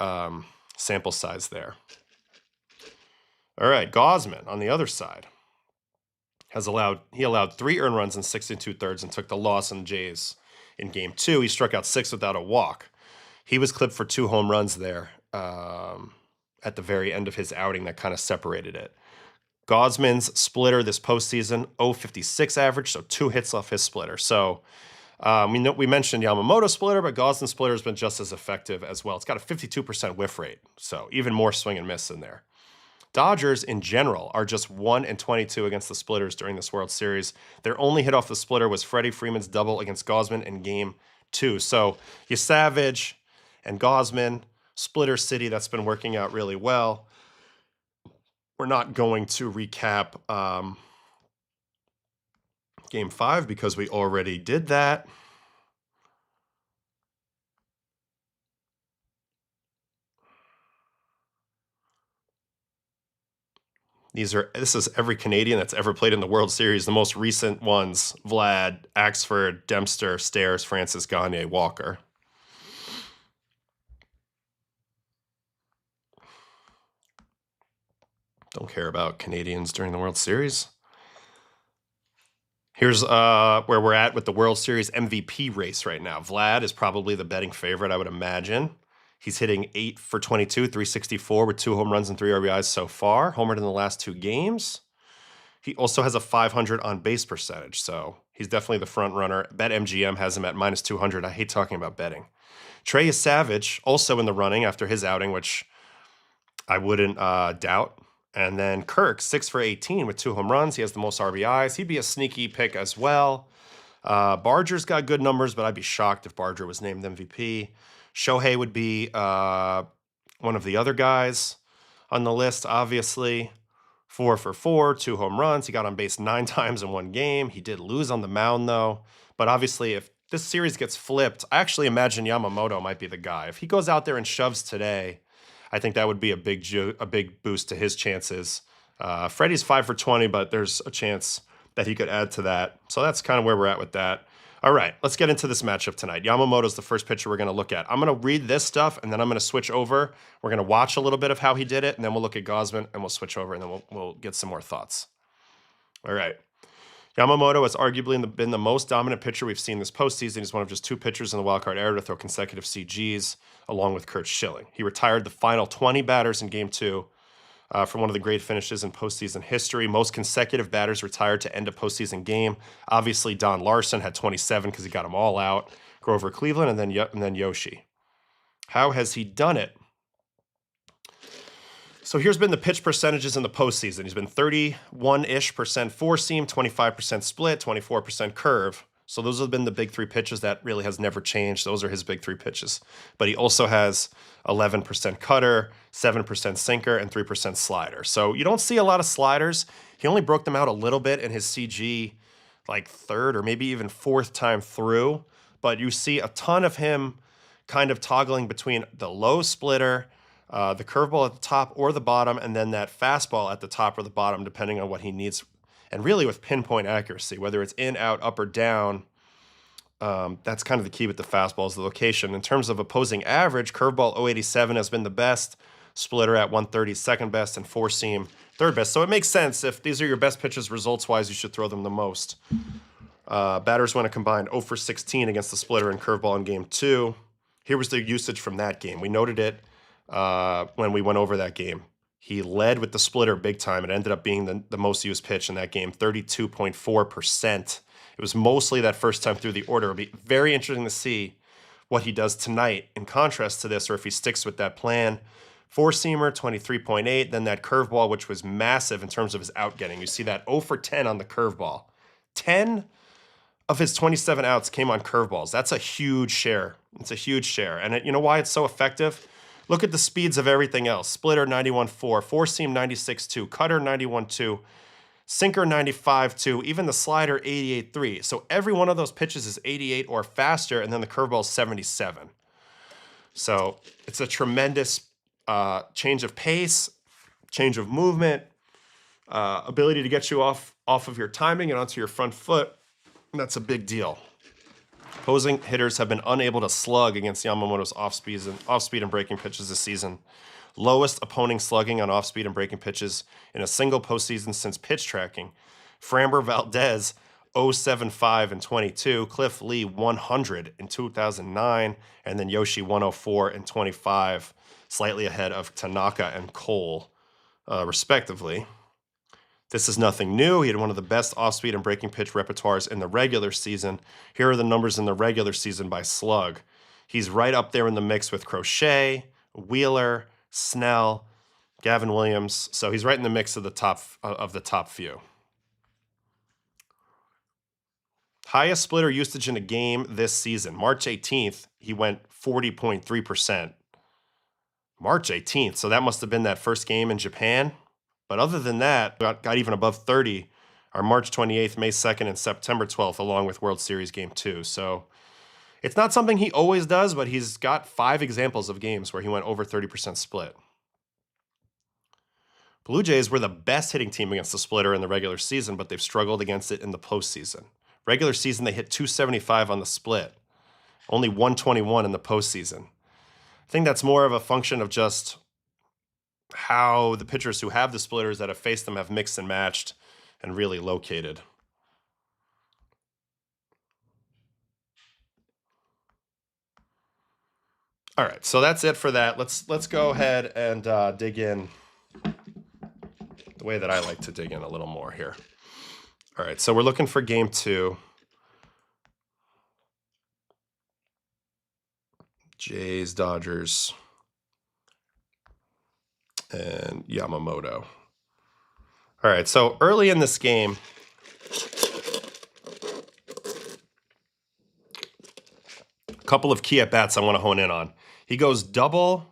sample size there. All right, Gausman on the other side allowed 3 earned runs in 6 2/3 and took the loss in the Jays in Game 2. He struck out 6 without a walk. He was clipped for 2 home runs there at the very end of his outing that kind of separated it. Gausman's splitter this postseason, 0.56 average, so 2 hits off his splitter. So we mentioned Yamamoto splitter, but Gausman splitter has been just as effective as well. It's got a 52% whiff rate, so even more swing and miss in there. Dodgers in general are just 1-22 against the splitters during this World Series. Their only hit off the splitter was Freddie Freeman's double against Gausman in Game 2. So you Savage and Gausman, splitter city, that's been working out really well. We're not going to recap Game 5 because we already did that. This is every Canadian that's ever played in the World Series. The most recent ones: Vlad, Axford, Dempster, Stairs, Francis, Gagne, Walker. Don't care about Canadians during the World Series. Here's where we're at with the World Series MVP race right now. Vlad is probably the betting favorite, I would imagine. He's hitting 8 for 22, 364 with 2 home runs and 3 RBIs so far. Homered in the last 2 games. He also has a 500 on base percentage, so he's definitely the front runner. BetMGM has him at -200. I hate talking about betting. Trey is Savage, also in the running after his outing, which I wouldn't doubt. And then Kirk, 6 for 18 with 2 home runs. He has the most RBIs. He'd be a sneaky pick as well. Barger's got good numbers, but I'd be shocked if Barger was named MVP. Shohei would be one of the other guys on the list, obviously. 4 for 4, 2 home runs. He got on base 9 times in 1 game. He did lose on the mound, though. But obviously, if this series gets flipped, I actually imagine Yamamoto might be the guy. If he goes out there and shoves today, I think that would be a big boost to his chances. Freddie's 5 for 20, but there's a chance that he could add to that. So that's kind of where we're at with that. All right, let's get into this matchup tonight. Yamamoto's the first pitcher we're going to look at. I'm going to read this stuff, and then I'm going to switch over. We're going to watch a little bit of how he did it, and then we'll look at Gausman, and we'll switch over, and then we'll get some more thoughts. All right. Yamamoto has arguably been the most dominant pitcher we've seen this postseason. He's one of just 2 pitchers in the wildcard era to throw consecutive CGs, along with Kurt Schilling. He retired the final 20 batters in Game 2 from one of the great finishes in postseason history. Most consecutive batters retired to end a postseason game. Obviously, Don Larson had 27 because he got them all out. Grover Cleveland, and then Yoshi. How has he done it? So here's been the pitch percentages in the postseason. He's been 31-ish% four seam, 25% split, 24% curve. So those have been the big three pitches. That really has never changed. Those are his big three pitches. But he also has 11% cutter, 7% sinker, and 3% slider. So you don't see a lot of sliders. He only broke them out a little bit in his CG, like third or maybe even fourth time through. But you see a ton of him kind of toggling between the low splitter, the curveball at the top or the bottom, and then that fastball at the top or the bottom, depending on what he needs. And really with pinpoint accuracy, whether it's in, out, up, or down, that's kind of the key with the fastball is the location. In terms of opposing average, curveball 087 has been the best, splitter at 130 second best, and four seam third best. So it makes sense. If these are your best pitches results-wise, you should throw them the most. Batters went a combined 0 for 16 against the splitter and curveball in Game 2. Here was the usage from that game. We noted it when we went over that game. He led with the splitter big time. It ended up being the most used pitch in that game, 32.4%. It was mostly that first time through the order. It'll be very interesting to see what he does tonight in contrast to this, or if he sticks with that plan. Four-seamer, 23.8. Then that curveball, which was massive in terms of his outgetting. You see that 0 for 10 on the curveball. 10 of his 27 outs came on curveballs. That's a huge share. It's a huge share. And you know why it's so effective? Look at the speeds of everything else. Splitter 91.4, four-seam 96.2, cutter 91.2, sinker 95.2, even the slider 88.3. So every one of those pitches is 88 or faster, and then the curveball is 77. So it's a tremendous change of pace, change of movement, ability to get you off of your timing and onto your front foot. And that's a big deal. Opposing hitters have been unable to slug against Yamamoto's off-speed and breaking pitches this season. Lowest opponent slugging on off-speed and breaking pitches in a single postseason since pitch tracking. Framber Valdez, 075 in 22. Cliff Lee, 100 in 2009. And then Yoshi, 104 in 25. Slightly ahead of Tanaka and Cole, respectively. This is nothing new. He had one of the best off-speed and breaking pitch repertoires in the regular season. Here are the numbers in the regular season by slug. He's right up there in the mix with Crochet, Wheeler, Snell, Gavin Williams. So he's right in the mix of the top few. Highest splitter usage in a game this season. March 18th, he went 40.3%. March 18th, so that must have been that first game in Japan. But other than that, got even above 30 are March 28th, May 2nd, and September 12th, along with World Series Game 2. So it's not something he always does, but he's got 5 examples of games where he went over 30% split. Blue Jays were the best hitting team against the splitter in the regular season, but they've struggled against it in the postseason. Regular season, they hit 275 on the split, only 121 in the postseason. I think that's more of a function of just how the pitchers who have the splitters that have faced them have mixed and matched and really located. All right, so that's it for that. Let's go ahead and dig in the way that I like to dig in a little more here. All right, so we're looking for Game 2. Jays, Dodgers, and Yamamoto. All right, so early in this game, a couple of key at-bats I want to hone in on. He goes double,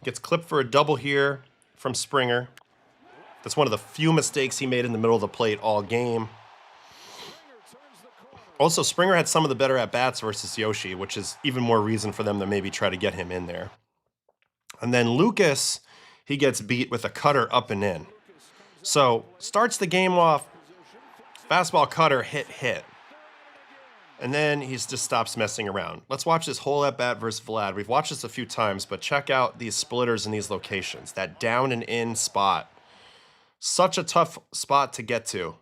gets clipped for a double here from Springer. That's one of the few mistakes he made in the middle of the plate all game. Also, Springer had some of the better at-bats versus Yoshi, which is even more reason for them to maybe try to get him in there. And then Lucas, he gets beat with a cutter up and in. So, starts the game off, fastball cutter, hit. And then he just stops messing around. Let's watch this whole at-bat versus Vlad. We've watched this a few times, but check out these splitters in these locations. That down and in spot. Such a tough spot to get to.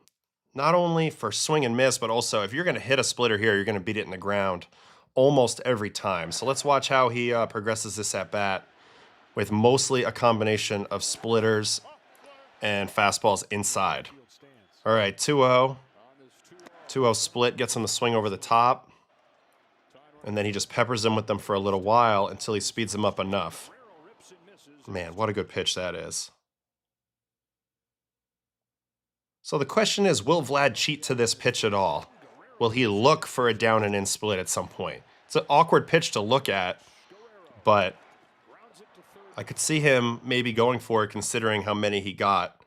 Not only for swing and miss, but also if you're going to hit a splitter here, you're going to beat it in the ground almost every time. So let's watch how he progresses this at-bat with mostly a combination of splitters and fastballs inside. All right, 2-0. 2-0 split, gets him the swing over the top. And then he just peppers him with them for a little while until he speeds him up enough. Man, what a good pitch that is. So the question is, will Vlad cheat to this pitch at all? Will he look for a down and in split at some point? It's an awkward pitch to look at, but I could see him maybe going for it considering how many he got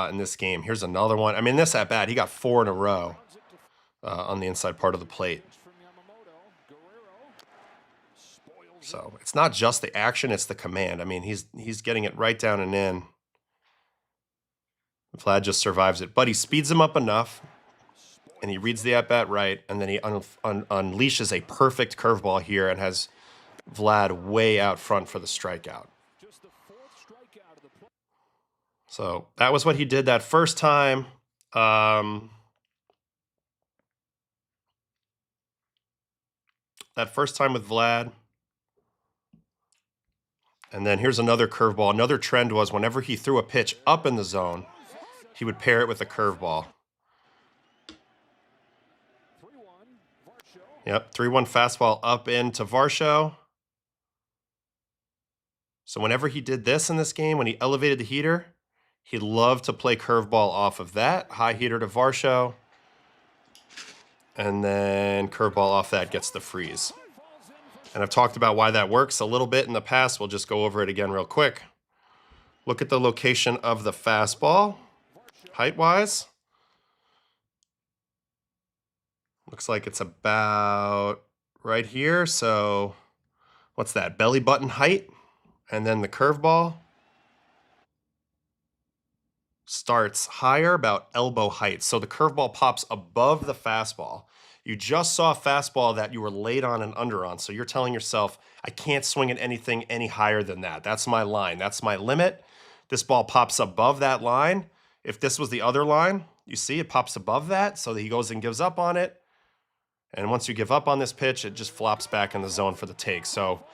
in this game. Here's another one. I mean, this at bat, he got 4 in a row on the inside part of the plate. So it's not just the action, it's the command. I mean, he's getting it right down and in. Vlad just survives it, but he speeds him up enough, and he reads the at-bat right, and then he unleashes a perfect curveball here and has Vlad way out front for the strikeout. So that was what he did that first time. That first time with Vlad. And then here's another curveball. Another trend was whenever he threw a pitch up in the zone, he would pair it with a curveball. Yep, 3-1 fastball up into Varsho. So whenever he did this in this game, when he elevated the heater, he loved to play curveball off of that. High heater to Varsho. And then curveball off that gets the freeze. And I've talked about why that works a little bit in the past. We'll just go over it again real quick. Look at the location of the fastball, height-wise. Looks like it's about right here. So what's that? Belly button height. And then the curveball starts higher, about elbow height. So the curveball pops above the fastball. You just saw a fastball that you were late on and under on. So you're telling yourself, I can't swing at anything any higher than that. That's my line. That's my limit. This ball pops above that line. If this was the other line, you see it pops above that. So he goes and gives up on it. And once you give up on this pitch, it just flops back in the zone for the take. So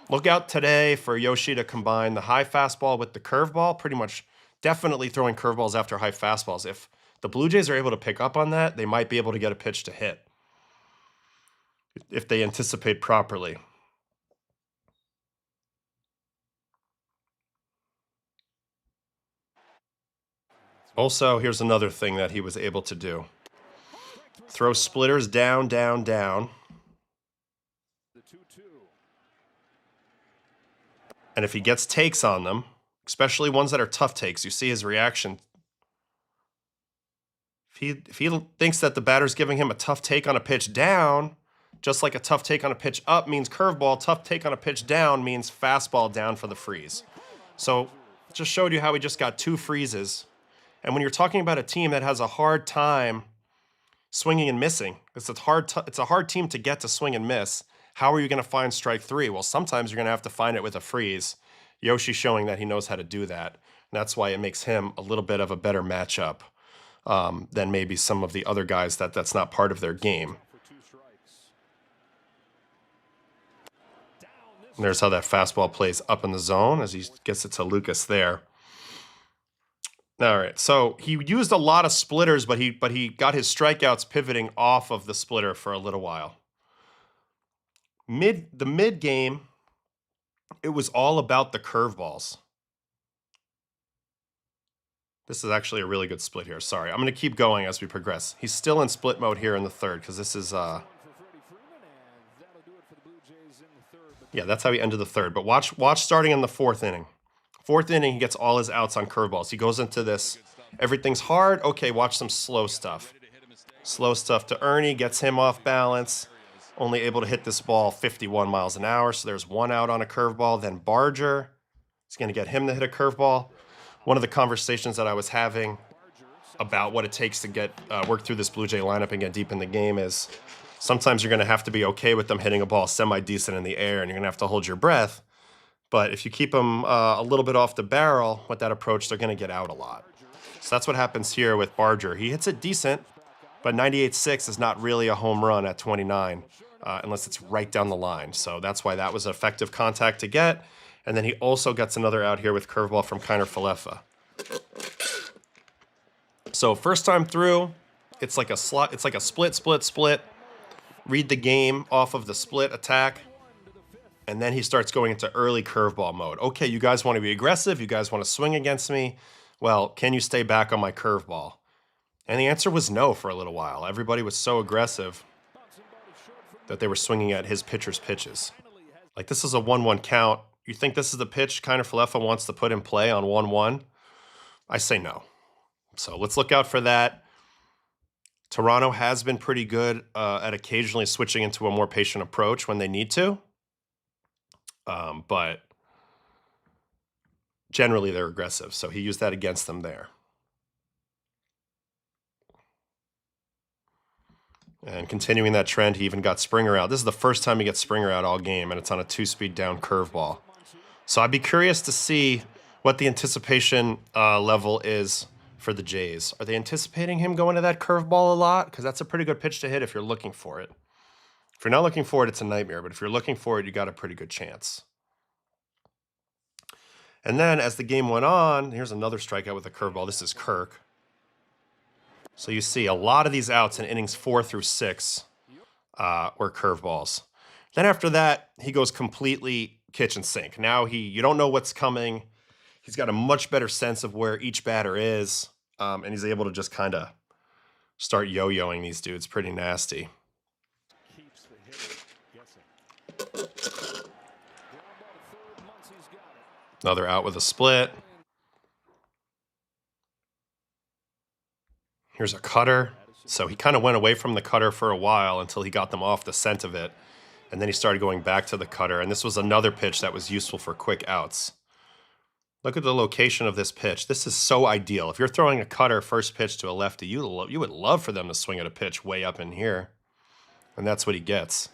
look out today for Yoshi to combine the high fastball with the curveball. Pretty much definitely throwing curveballs after high fastballs. If the Blue Jays are able to pick up on that, they might be able to get a pitch to hit if they anticipate properly. Also, here's another thing that he was able to do. Throw splitters down, down, down. And if he gets takes on them, especially ones that are tough takes, you see his reaction. If he thinks that the batter's giving him a tough take on a pitch down, just like a tough take on a pitch up means curveball, tough take on a pitch down means fastball down for the freeze. So just showed you how he just got 2 freezes. And when you're talking about a team that has a hard time swinging and missing, it's a hard team to get to swing and miss. How are you going to find strike 3? Well, sometimes you're going to have to find it with a freeze. Yoshi showing that he knows how to do that. And that's why it makes him a little bit of a better matchup than maybe some of the other guys that's not part of their game. And there's how that fastball plays up in the zone as he gets it to Lucas there. All right, so he used a lot of splitters, but he got his strikeouts pivoting off of the splitter for a little while. The mid game, it was all about the curveballs. This is actually a really good split here. Sorry, I'm going to keep going as we progress. He's still in split mode here in the third because this is yeah, that's how he ended the third. But watch starting in the 4th inning. 4th inning, he gets all his outs on curveballs. He goes into this, everything's hard. Okay, watch some slow stuff. Slow stuff to Ernie, gets him off balance. Only able to hit this ball 51 miles an hour, so there's 1 out on a curveball. Then Barger is going to get him to hit a curveball. One of the conversations that I was having about what it takes to get work through this Blue Jay lineup and get deep in the game is sometimes you're going to have to be okay with them hitting a ball semi-decent in the air, and you're going to have to hold your breath. But if you keep them a little bit off the barrel with that approach, they're going to get out a lot. So that's what happens here with Barger. He hits it decent, but 98.6 is not really a home run at 29 unless it's right down the line. So that's why that was effective contact to get. And then he also gets another out here with curveball from Kiner Falefa. So first time through, it's like a split. read the game off of the split attack, and then he starts going into early curveball mode. Okay, you guys want to be aggressive. You guys want to swing against me. Well, can you stay back on my curveball? And the answer was no for a little while. Everybody was so aggressive that they were swinging at his pitcher's pitches. Like, this is a 1-1 count. You think this is the pitch kind of Falefa wants to put in play on 1-1? I say no. So let's look out for that. Toronto has been pretty good at occasionally switching into a more patient approach when they need to. But generally they're aggressive. So he used that against them there. And continuing that trend, he even got Springer out. This is the first time he gets Springer out all game, and it's on a 2-speed down curveball. So I'd be curious to see what the anticipation level is for the Jays. Are they anticipating him going to that curveball a lot? Because that's a pretty good pitch to hit if you're looking for it. If you're not looking for it, it's a nightmare. But if you're looking for it, you got a pretty good chance. And then as the game went on, here's another strikeout with a curveball. This is Kirk. So you see a lot of these outs in innings 4 through 6 were curveballs. Then after that, he goes completely kitchen sink. Now you don't know what's coming. He's got a much better sense of where each batter is, and he's able to just kind of start yo-yoing these dudes. Pretty nasty. Another out with a split. Here's a cutter. So he kind of went away from the cutter for a while until he got them off the scent of it. And then he started going back to the cutter. And this was another pitch that was useful for quick outs. Look at the location of this pitch. This is so ideal. If you're throwing a cutter first pitch to a lefty, you would love for them to swing at a pitch way up in here. And that's what he gets.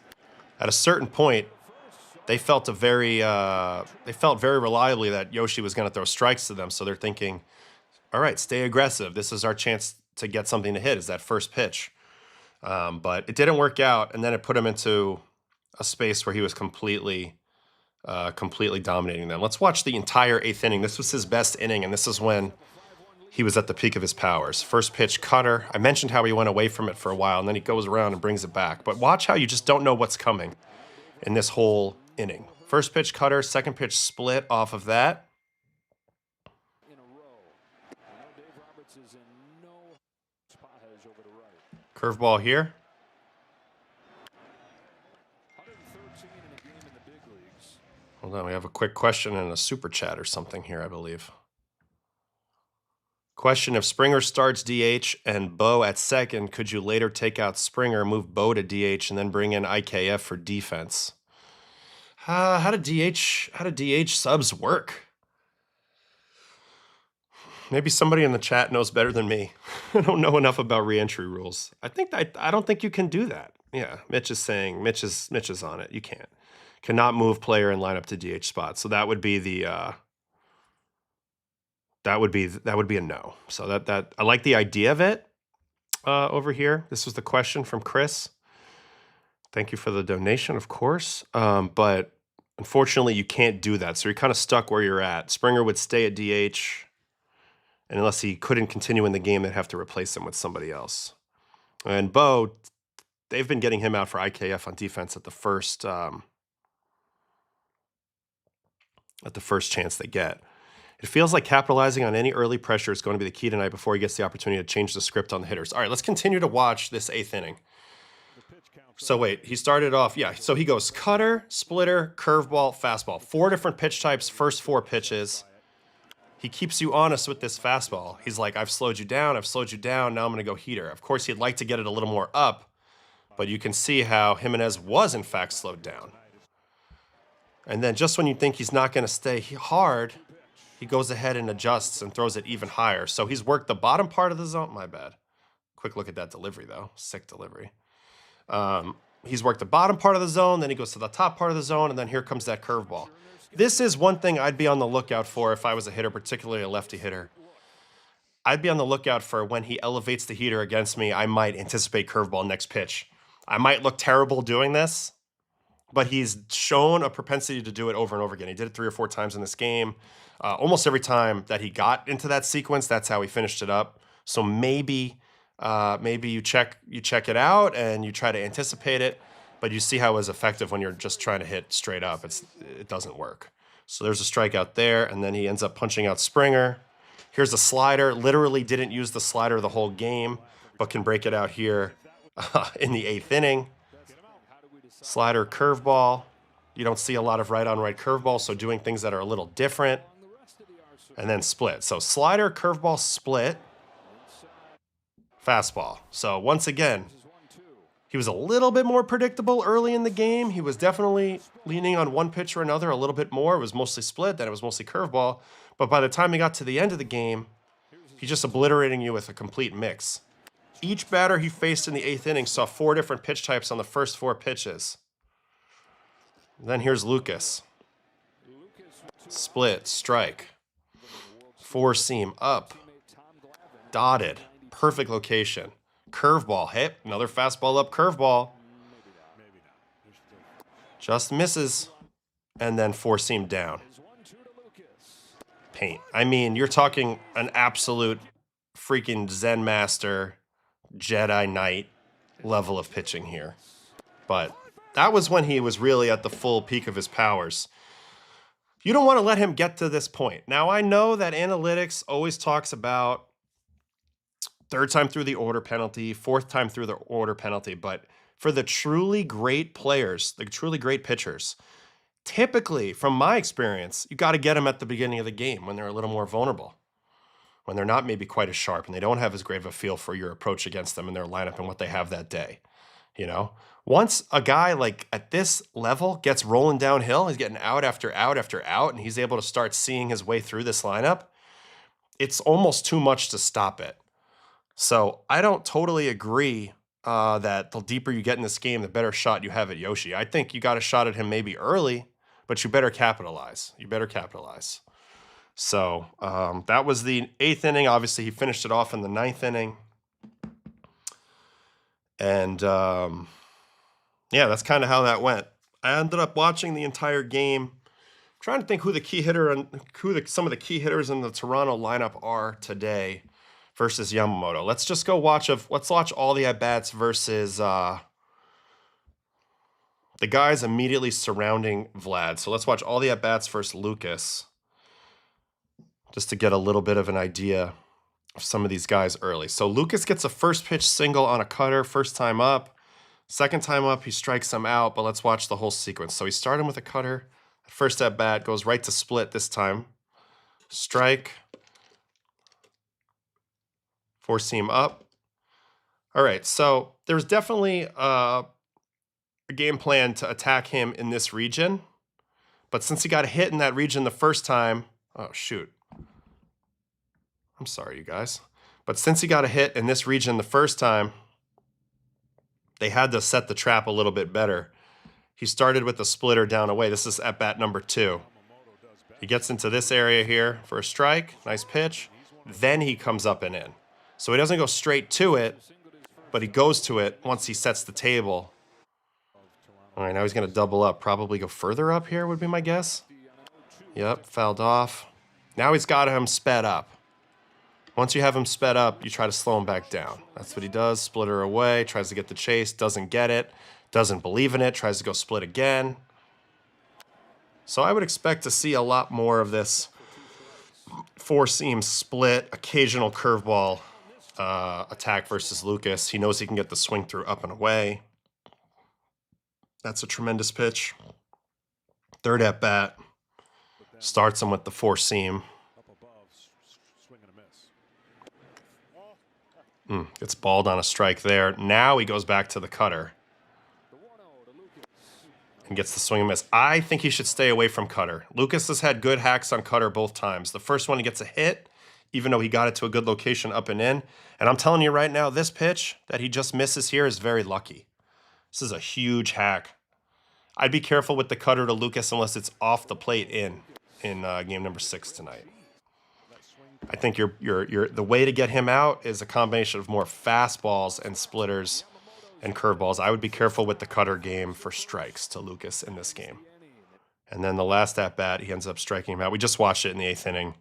At a certain point, they felt very reliably that Yoshi was going to throw strikes to them. So they're thinking, all right, stay aggressive. This is our chance to get something to hit, is that first pitch. But it didn't work out, and then it put him into a space where he was completely dominating them. Let's watch the entire 8th inning. This was his best inning, and this is when he was at the peak of his powers. First pitch, cutter. I mentioned how he went away from it for a while, and then he goes around and brings it back. But watch how you just don't know what's coming in this whole inning. First pitch, cutter. Second pitch, split off of that. Curveball here. Hold on, we have a quick question and a super chat or something here, I believe. Question: if Springer starts DH and Bo at second, could you later take out Springer, move Bo to DH, and then bring in IKF for defense? How do DH subs work? Maybe somebody in the chat knows better than me. I don't know enough about reentry rules. I don't think you can do that. Yeah, Mitch is saying Mitch is on it. You can't. Cannot move player and line up to DH spot. So that would be the that would be a no. So that I like the idea of it over here. This was the question from Chris. Thank you for the donation, of course. But unfortunately, you can't do that. So you're kind of stuck where you're at. Springer would stay at DH. And unless he couldn't continue in the game, they'd have to replace him with somebody else. And Bo, they've been getting him out for IKF on defense at the first chance they get. It feels like capitalizing on any early pressure is going to be the key tonight before he gets the opportunity to change the script on the hitters. All right, let's continue to watch this 8th inning. So wait, he started off, yeah, so he goes cutter, splitter, curveball, fastball. 4 different pitch types, first 4 pitches. He keeps you honest with this fastball. He's like, I've slowed you down, now I'm going to go heater. Of course, he'd like to get it a little more up, but you can see how Jimenez was, in fact, slowed down. And then just when you think he's not going to stay hard, he goes ahead and adjusts and throws it even higher. So he's worked the bottom part of the zone. My bad. Quick look at that delivery, though. Sick delivery. He's worked the bottom part of the zone, then he goes to the top part of the zone, and then here comes that curveball. This is one thing I'd be on the lookout for if I was a hitter, particularly a lefty hitter. I'd be on the lookout for when he elevates the heater against me, I might anticipate curveball next pitch. I might look terrible doing this, but he's shown a propensity to do it over and over again. He did it 3 or 4 times in this game. Almost every time that he got into that sequence, that's how he finished it up. So maybe maybe you check it out and you try to anticipate it, but you see how it was effective when you're just trying to hit straight up. It doesn't work. So there's a strikeout there, and then he ends up punching out Springer. Here's a slider. Literally didn't use the slider the whole game, but can break it out here in the 8th inning. Slider, curveball. You don't see a lot of right-on-right curveball, so doing things that are a little different. And then split. So slider, curveball, split. Fastball. So once again, he was a little bit more predictable early in the game. He was definitely leaning on one pitch or another a little bit more. It was mostly split, then it was mostly curveball. But by the time he got to the end of the game, he's just obliterating you with a complete mix. Each batter he faced in the 8th inning saw 4 different pitch types on the first 4 pitches. Then here's Lucas. Split, strike. 4-seam, up. Dotted, perfect location. Curveball, hit, another fastball up, curveball. Just misses. And then 4-seam down. Paint. I mean, you're talking an absolute freaking Zen Master, Jedi Knight level of pitching here. But that was when he was really at the full peak of his powers. You don't want to let him get to this point. Now, I know that analytics always talks about 3rd time through the order penalty, 4th time through the order penalty, but for the truly great players, the truly great pitchers, typically, from my experience, you got to get them at the beginning of the game when they're a little more vulnerable, when they're not maybe quite as sharp and they don't have as great of a feel for your approach against them in their lineup and what they have that day. You know, once a guy like at this level gets rolling downhill, he's getting out after out after out, and he's able to start seeing his way through this lineup, it's almost too much to stop it. So I don't totally agree that the deeper you get in this game, the better shot you have at Yoshi. I think you got a shot at him maybe early, but you better capitalize. You better capitalize. So that was the 8th inning. Obviously, he finished it off in the 9th inning. And yeah, that's kind of how that went. I ended up watching the entire game, trying to think who the key hitter and some of the key hitters in the Toronto lineup are today versus Yamamoto. Let's just go watch all the at-bats versus the guys immediately surrounding Vlad. So let's watch all the at-bats versus Lucas, just to get a little bit of an idea of some of these guys early. So Lucas gets a first pitch single on a cutter, first time up. Second time up, he strikes him out, but let's watch the whole sequence. So he started with a cutter. First at bat, goes right to split this time. Strike. 4-seam up. All right, so there's definitely a game plan to attack him in this region. But since he got hit in that region the first time, oh, shoot. I'm sorry, you guys. But since he got a hit in this region the first time, they had to set the trap a little bit better. He started with the splitter down away. This is at bat number 2. He gets into this area here for a strike. Nice pitch. Then he comes up and in. So he doesn't go straight to it, but he goes to it once he sets the table. All right, now he's going to double up. Probably go further up here would be my guess. Yep, fouled off. Now he's got him sped up. Once you have him sped up, you try to slow him back down. That's what he does. Splitter away, tries to get the chase, doesn't get it, doesn't believe in it, tries to go split again. So I would expect to see a lot more of this 4-seam split, occasional curveball attack versus Lucas. He knows he can get the swing through up and away. That's a tremendous pitch. Third at bat. Starts him with the 4-seam. Gets balled on a strike there. Now he goes back to the cutter and gets the swing and miss. I think he should stay away from cutter. Lucas has had good hacks on cutter both times. The first one he gets a hit, even though he got it to a good location up and in. And I'm telling you right now, this pitch that he just misses here is very lucky. This is a huge hack. I'd be careful with the cutter to Lucas unless it's off the plate in game number 6 tonight. I think the way to get him out is a combination of more fastballs and splitters and curveballs. I would be careful with the cutter game for strikes to Lucas in this game. And then the last at bat, he ends up striking him out. We just watched it in the 8th inning.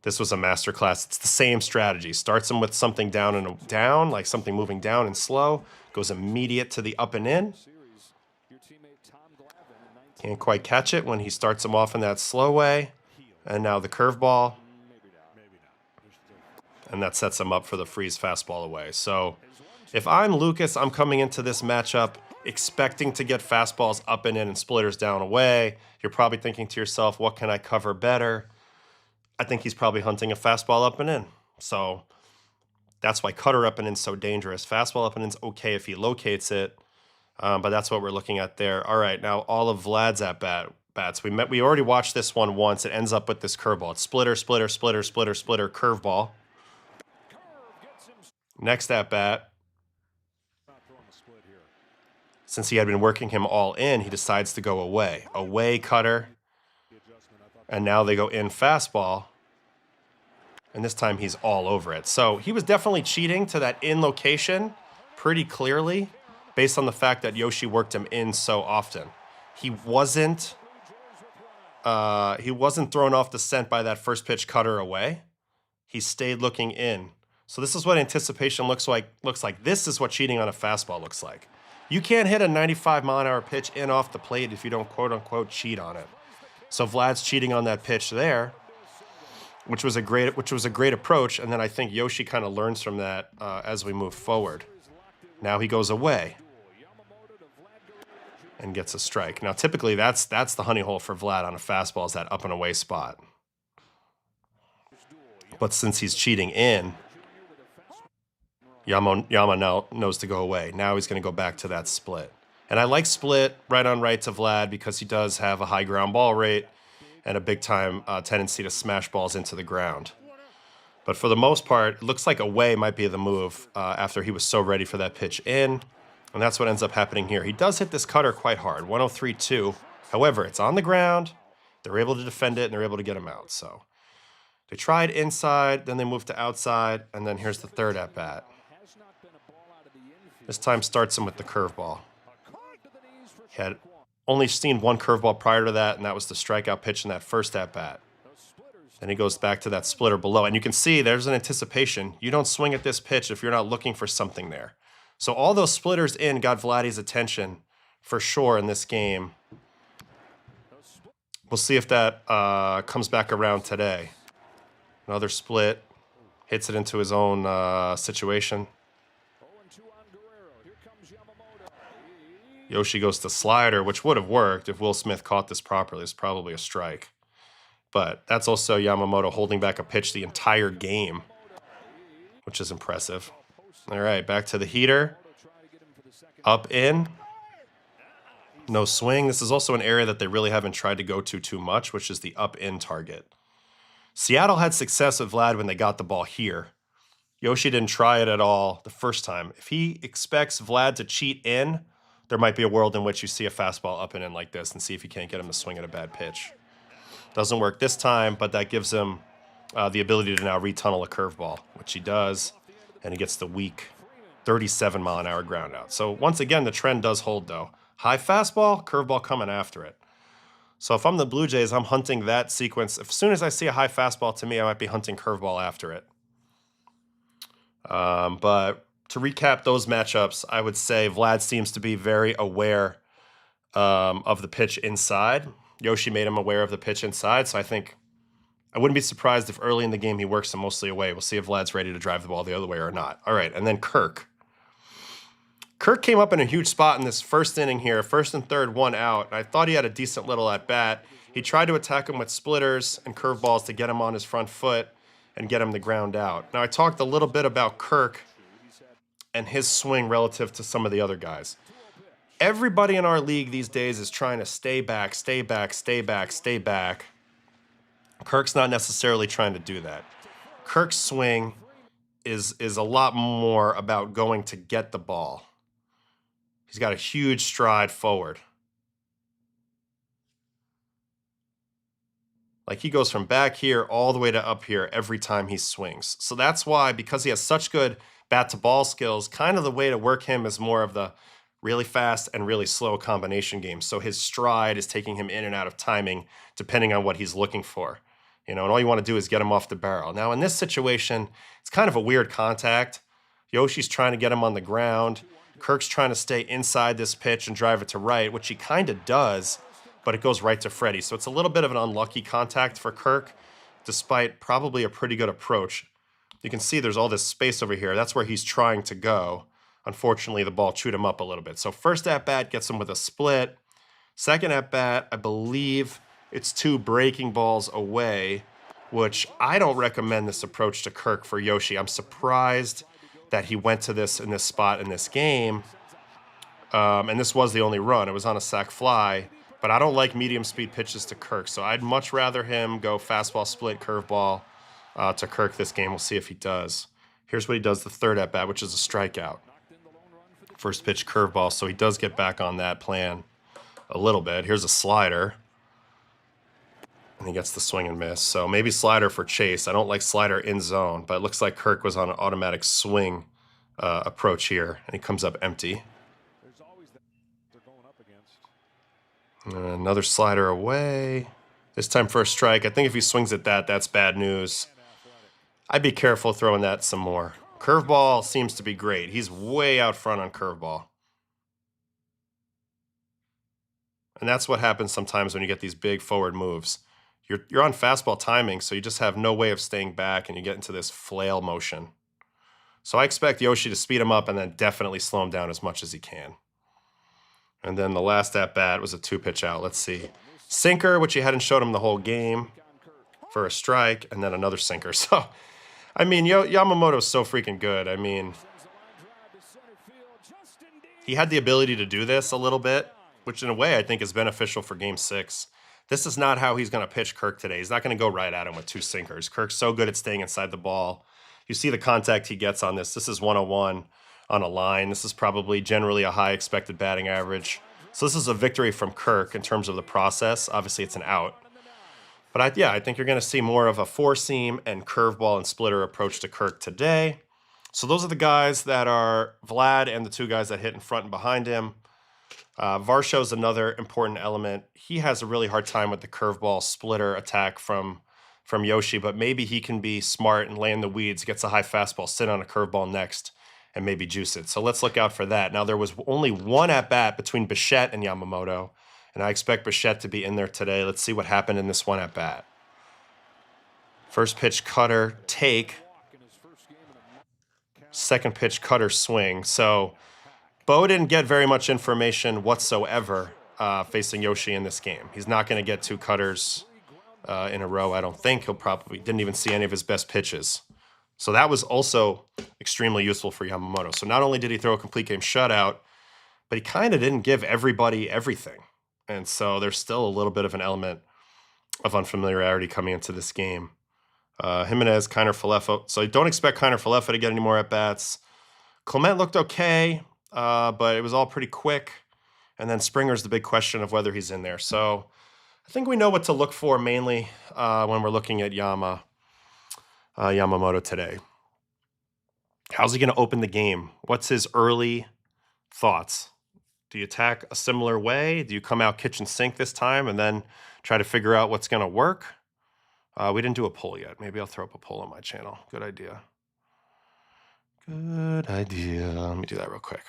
This was a masterclass. It's the same strategy. Starts him with something down and down, like something moving down and slow. Goes immediate to the up and in. Can't quite catch it when he starts him off in that slow way. And now the curveball. And that sets him up for the freeze fastball away. So if I'm Lucas, I'm coming into this matchup expecting to get fastballs up and in and splitters down away. You're probably thinking to yourself, what can I cover better? I think he's probably hunting a fastball up and in. So that's why cutter up and in is so dangerous. Fastball up and in's okay if he locates it, but that's what we're looking at there. All right, now all of Vlad's at-bats. We already watched this one once. It ends up with this curveball. It's splitter, splitter, splitter, splitter, splitter, curveball. Next at-bat. Since he had been working him all in, he decides to go away. Away cutter. And now they go in fastball. And this time he's all over it. So he was definitely cheating to that in location pretty clearly based on the fact that Yoshi worked him in so often. He wasn't thrown off the scent by that first pitch cutter away. He stayed looking in. So this is what anticipation looks like. This is what cheating on a fastball looks like. You can't hit a 95-mile-an-hour pitch in off the plate if you don't quote-unquote cheat on it. So Vlad's cheating on that pitch there, which was a great approach. And then I think Yoshi kind of learns from that as we move forward. Now he goes away and gets a strike. Now typically that's the honey hole for Vlad on a fastball, is that up and away spot. But since he's cheating in, Yama now knows to go away. Now he's going to go back to that split. And I like split right on right to Vlad because he does have a high ground ball rate and a big-time tendency to smash balls into the ground. But for the most part, it looks like away might be the move after he was so ready for that pitch in. And that's what ends up happening here. He does hit this cutter quite hard, 103.2. However, it's on the ground. They're able to defend it, and they're able to get him out. So they tried inside, then they moved to outside, and then here's the third at-bat. This time starts him with the curveball. He had only seen one curveball prior to that, and that was the strikeout pitch in that first at-bat. Then he goes back to that splitter below, and you can see there's an anticipation. You don't swing at this pitch if you're not looking for something there. So all those splitters in got Vladdy's attention for sure in this game. We'll see if that comes back around today. Another split, hits it into his own situation. Yoshi goes to slider, which would have worked if Will Smith caught this properly. It's probably a strike. But that's also Yamamoto holding back a pitch the entire game, which is impressive. All right, back to the heater. Up in. No swing. This is also an area that they really haven't tried to go to too much, which is the up-in target. Seattle had success with Vlad when they got the ball here. Yoshi didn't try it at all the first time. If he expects Vlad to cheat in, there might be a world in which you see a fastball up and in like this and see if you can't get him to swing at a bad pitch. Doesn't work this time, but that gives him the ability to now retunnel a curveball, which he does, and he gets the weak 37-mile-an-hour ground out. So once again, the trend does hold, though. High fastball, curveball coming after it. So if I'm the Blue Jays, I'm hunting that sequence. As soon as I see a high fastball, to me, I might be hunting curveball after it. But to recap those matchups, I would say Vlad seems to be very aware of the pitch inside. Yoshi made him aware of the pitch inside, so I think I wouldn't be surprised if early in the game he works him mostly away. We'll see if Vlad's ready to drive the ball the other way or not. All right, and then Kirk. Kirk came up in a huge spot in this first inning here, first and third, one out. I thought he had a decent little at-bat. He tried to attack him with splitters and curveballs to get him on his front foot and get him the ground out. Now, I talked a little bit about Kirk and his swing relative to some of the other guys. Everybody in our league these days is trying to stay back, stay back, stay back, stay back. Kirk's not necessarily trying to do that. Kirk's swing is a lot more about going to get the ball. He's got a huge stride forward. Like he goes from back here all the way to up here every time he swings. So that's why, because he has such good bat-to-ball skills, kind of the way to work him is more of the really fast and really slow combination game. So his stride is taking him in and out of timing depending on what he's looking for. and all you want to do is get him off the barrel. Now, in this situation, it's kind of a weird contact. Yoshi's trying to get him on the ground. Kirk's trying to stay inside this pitch and drive it to right, which he kind of does, but it goes right to Freddie. So it's a little bit of an unlucky contact for Kirk, despite probably a pretty good approach. You can see there's all this space over here. That's where he's trying to go. Unfortunately, the ball chewed him up a little bit. So first at-bat gets him with a split. Second at-bat, I believe it's 2 breaking balls away, which I don't recommend this approach to Kirk for Yoshi. I'm surprised that he went to this in this spot in this game. And this was the only run. It was on a sac fly. But I don't like medium speed pitches to Kirk. So I'd much rather him go fastball, split, curveball to Kirk this game. We'll see if he does. Here's what he does the third at-bat, which is a strikeout. First pitch curveball. So he does get back on that plan a little bit. Here's a slider. And he gets the swing and miss. So maybe slider for Chase. I don't like slider in zone, but it looks like Kirk was on an automatic swing approach here, and he comes up empty. And another slider away. This time for a strike. I think if he swings at that, that's bad news. I'd be careful throwing that some more. Curveball seems to be great. He's way out front on curveball. And that's what happens sometimes when you get these big forward moves. You're on fastball timing, so you just have no way of staying back, and you get into this flail motion. So I expect Yoshi to speed him up and then definitely slow him down as much as he can. And then the last at-bat was a 2-pitch out. Let's see. Sinker, which he hadn't showed him the whole game, for a strike, and then another sinker. So, I mean, Yamamoto's so freaking good. I mean, he had the ability to do this a little bit, which in a way I think is beneficial for Game 6. This is not how he's going to pitch Kirk today. He's not going to go right at him with 2 sinkers. Kirk's so good at staying inside the ball. You see the contact he gets on this. This is 101 on a line. This is probably generally a high expected batting average. So this is a victory from Kirk in terms of the process. Obviously, it's an out. But I think you're going to see more of a 4-seam and curveball and splitter approach to Kirk today. So those are the guys that are Vlad and the 2 guys that hit in front and behind him. Varsho's another important element. He has a really hard time with the curveball splitter attack from Yoshi, but maybe he can be smart and lay in the weeds, gets a high fastball, sit on a curveball next, and maybe juice it. So let's look out for that. Now, there was only 1 at-bat between Bichette and Yamamoto, and I expect Bichette to be in there today. Let's see what happened in this 1 at-bat. First pitch cutter, take. Second pitch cutter, swing. So Bo didn't get very much information whatsoever facing Yoshi in this game. He's not going to get 2 cutters in a row, I don't think. He'll probably didn't even see any of his best pitches. So that was also extremely useful for Yamamoto. So not only did he throw a complete game shutout, but he kind of didn't give everybody everything. And so there's still a little bit of an element of unfamiliarity coming into this game. Jimenez, Kiner Falefa. So don't expect Kiner Falefa to get any more at-bats. Clement looked okay, but it was all pretty quick. And then Springer's the big question of whether he's in there. So I think we know what to look for mainly when we're looking at Yamamoto today. How's he going to open the game? What's his early thoughts? Do you attack a similar way? Do you come out kitchen sink this time and then try to figure out what's going to work? We didn't do a poll yet. Maybe I'll throw up a poll on my channel. Good idea. Good idea. Let me do that real quick.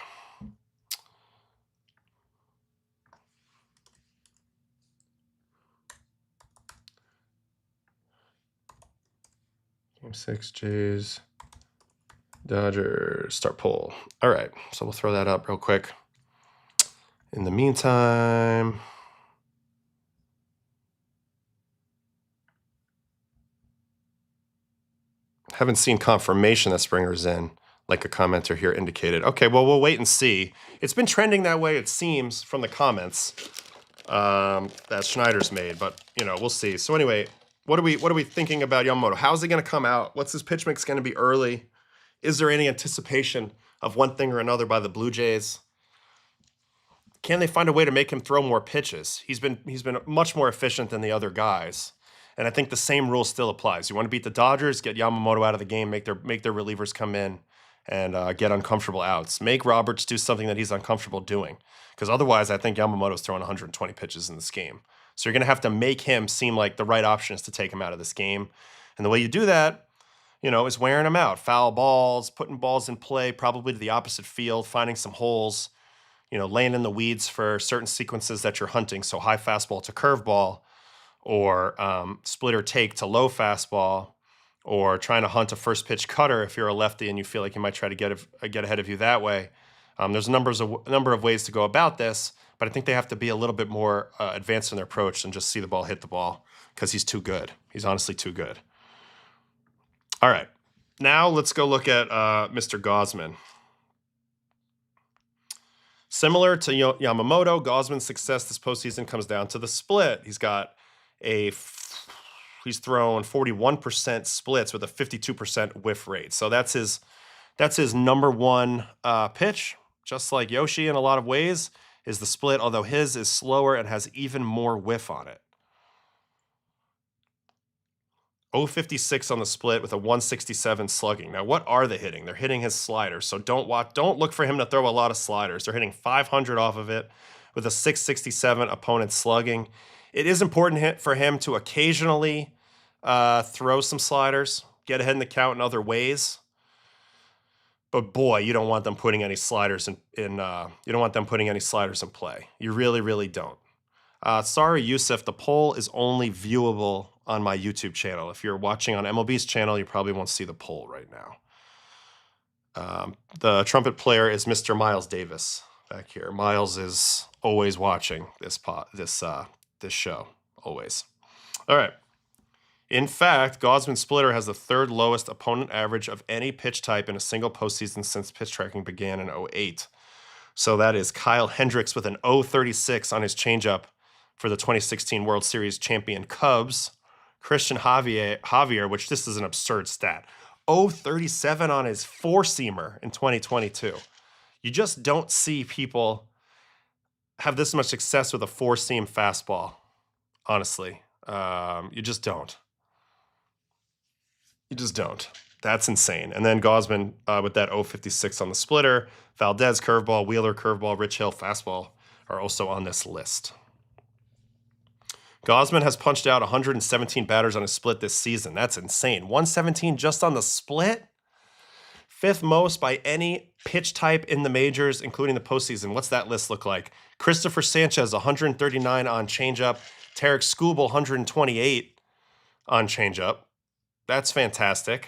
Game 6, Jays, Dodgers, start poll. All right, so we'll throw that up real quick. In the meantime, haven't seen confirmation that Springer's in, like a commenter here indicated. Okay, well, we'll wait and see. It's been trending that way, it seems, from the comments that Schneider's made, but, we'll see. So anyway, what are we thinking about Yamamoto? How's he going to come out? What's his pitch mix going to be early? Is there any anticipation of one thing or another by the Blue Jays? Can they find a way to make him throw more pitches? He's been much more efficient than the other guys. And I think the same rule still applies. You want to beat the Dodgers, get Yamamoto out of the game, make their relievers come in and get uncomfortable outs. Make Roberts do something that he's uncomfortable doing. Because otherwise, I think Yamamoto's throwing 120 pitches in this game. So you're going to have to make him seem like the right option is to take him out of this game. And the way you do that, is wearing him out. Foul balls, putting balls in play, probably to the opposite field, finding some holes, laying in the weeds for certain sequences that you're hunting. So high fastball to curveball, or splitter take to low fastball, or trying to hunt a first pitch cutter if you're a lefty and you feel like you might try to get ahead of you that way. There's a number of ways to go about this, but I think they have to be a little bit more advanced in their approach than just see the ball hit the ball, because he's too good. He's honestly too good. All right, now let's go look at Mr. Gausman. Similar to Yamamoto, Gausman's success this postseason comes down to the split. He's thrown 41% splits with a 52% whiff rate. So that's his number one pitch, just like Yoshi in a lot of ways, is the split, although his is slower and has even more whiff on it. 0.56 on the split with a 167 slugging. Now, what are they hitting? They're hitting his sliders. So don't look for him to throw a lot of sliders. They're hitting 500 off of it with a 667 opponent slugging. It is important for him to occasionally throw some sliders, get ahead in the count in other ways. But boy, you don't want them putting any sliders in play. You really, really don't. Sorry, Yusuf, the poll is only viewable on my YouTube channel. If you're watching on MLB's channel, you probably won't see the poll right now. The trumpet player is Mr. Miles Davis back here. Miles is always watching this show, always. All right. In fact, Gausman's splitter has the third lowest opponent average of any pitch type in a single postseason since pitch tracking began in 2008. So that is Kyle Hendricks with an 0.36 on his changeup for the 2016 World Series champion Cubs. Christian Javier, which this is an absurd stat, 0.37 on his four-seamer in 2022. You just don't see people have this much success with a four-seam fastball, honestly. You just don't. That's insane. And then Gausman with that 0.56 on the splitter. Valdez curveball, Wheeler curveball, Rich Hill fastball are also on this list. Gausman has punched out 117 batters on his split this season. That's insane. 117 just on the split? Fifth most by any pitch type in the majors, including the postseason. What's that list look like? Christopher Sanchez, 139 on changeup. Tarek Skubal, 128 on changeup. That's fantastic.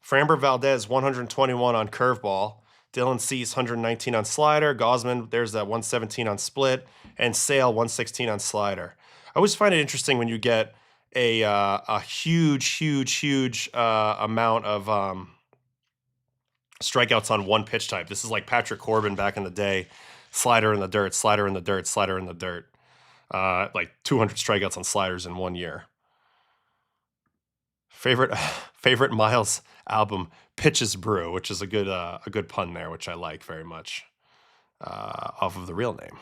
Framber Valdez, 121 on curveball. Dylan Cease, 119 on slider. Gausman, there's that 117 on split. And Sale, 116 on slider. I always find it interesting when you get a huge amount of strikeouts on one pitch type. This is like Patrick Corbin back in the day. Slider in the dirt, slider in the dirt, slider in the dirt. Like 200 strikeouts on sliders in 1 year. Favorite Miles album, Pitches Brew, which is a good pun there, which I like very much, off of the real name.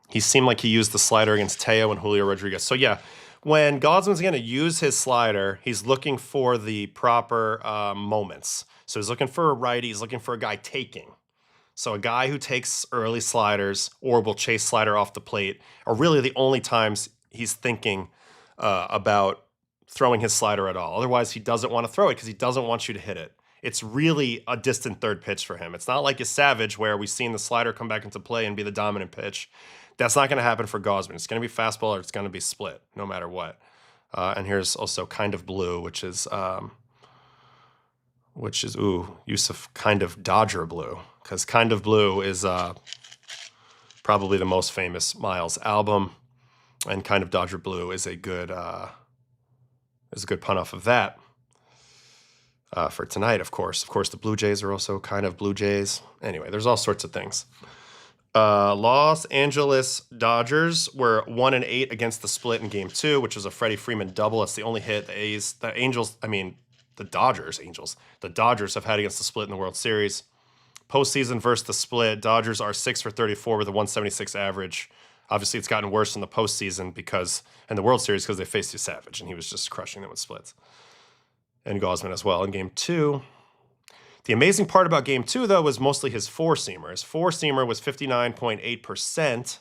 He seemed like he used the slider against Teo and Julio Rodriguez. So yeah, when Gausman's going to use his slider, he's looking for the proper moments. So he's looking for a righty. He's looking for a guy taking. So a guy who takes early sliders or will chase slider off the plate are really the only times he's thinking about throwing his slider at all. Otherwise, he doesn't want to throw it because he doesn't want you to hit it. It's really a distant third pitch for him. It's not like a Savage where we've seen the slider come back into play and be the dominant pitch. That's not going to happen for Gausman. It's going to be fastball or it's going to be split, no matter what. And here's also Kind of Blue, which is Yusuf Kind of Dodger Blue, because Kind of Blue is probably the most famous Miles album, and Kind of Dodger Blue is a good pun off of that. For tonight, of course. Of course, the Blue Jays are also Kind of Blue Jays. Anyway, there's all sorts of things. Los Angeles Dodgers were 1-8 against the split in Game 2, which was a Freddie Freeman double. That's the only hit the Dodgers have had against the split in the World Series. Postseason versus the split, Dodgers are 6 for 34 with a 176 average. Obviously, it's gotten worse in the postseason in the World Series because they faced Savage, and he was just crushing them with splits. And Gausman as well in Game 2. The amazing part about game 2, though, was mostly his four-seamer. His four-seamer was 59.8%,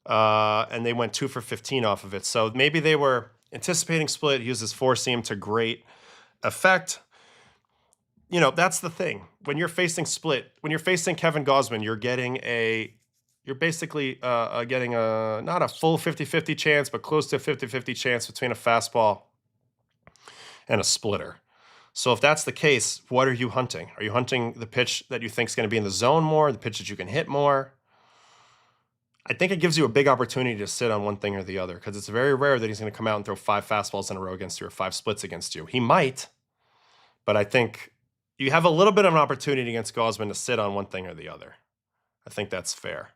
and they went 2 for 15 off of it. So maybe they were anticipating split, used his four-seam to great effect. You know, that's the thing. When you're facing split, when you're facing Kevin Gausman, you're basically getting not a full 50-50 chance, but close to a 50-50 chance between a fastball and a splitter. So if that's the case, what are you hunting? Are you hunting the pitch that you think is going to be in the zone more, the pitch that you can hit more? I think it gives you a big opportunity to sit on one thing or the other, because it's very rare that he's going to come out and throw 5 fastballs in a row against you or 5 splits against you. He might, but I think you have a little bit of an opportunity against Gausman to sit on one thing or the other. I think that's fair.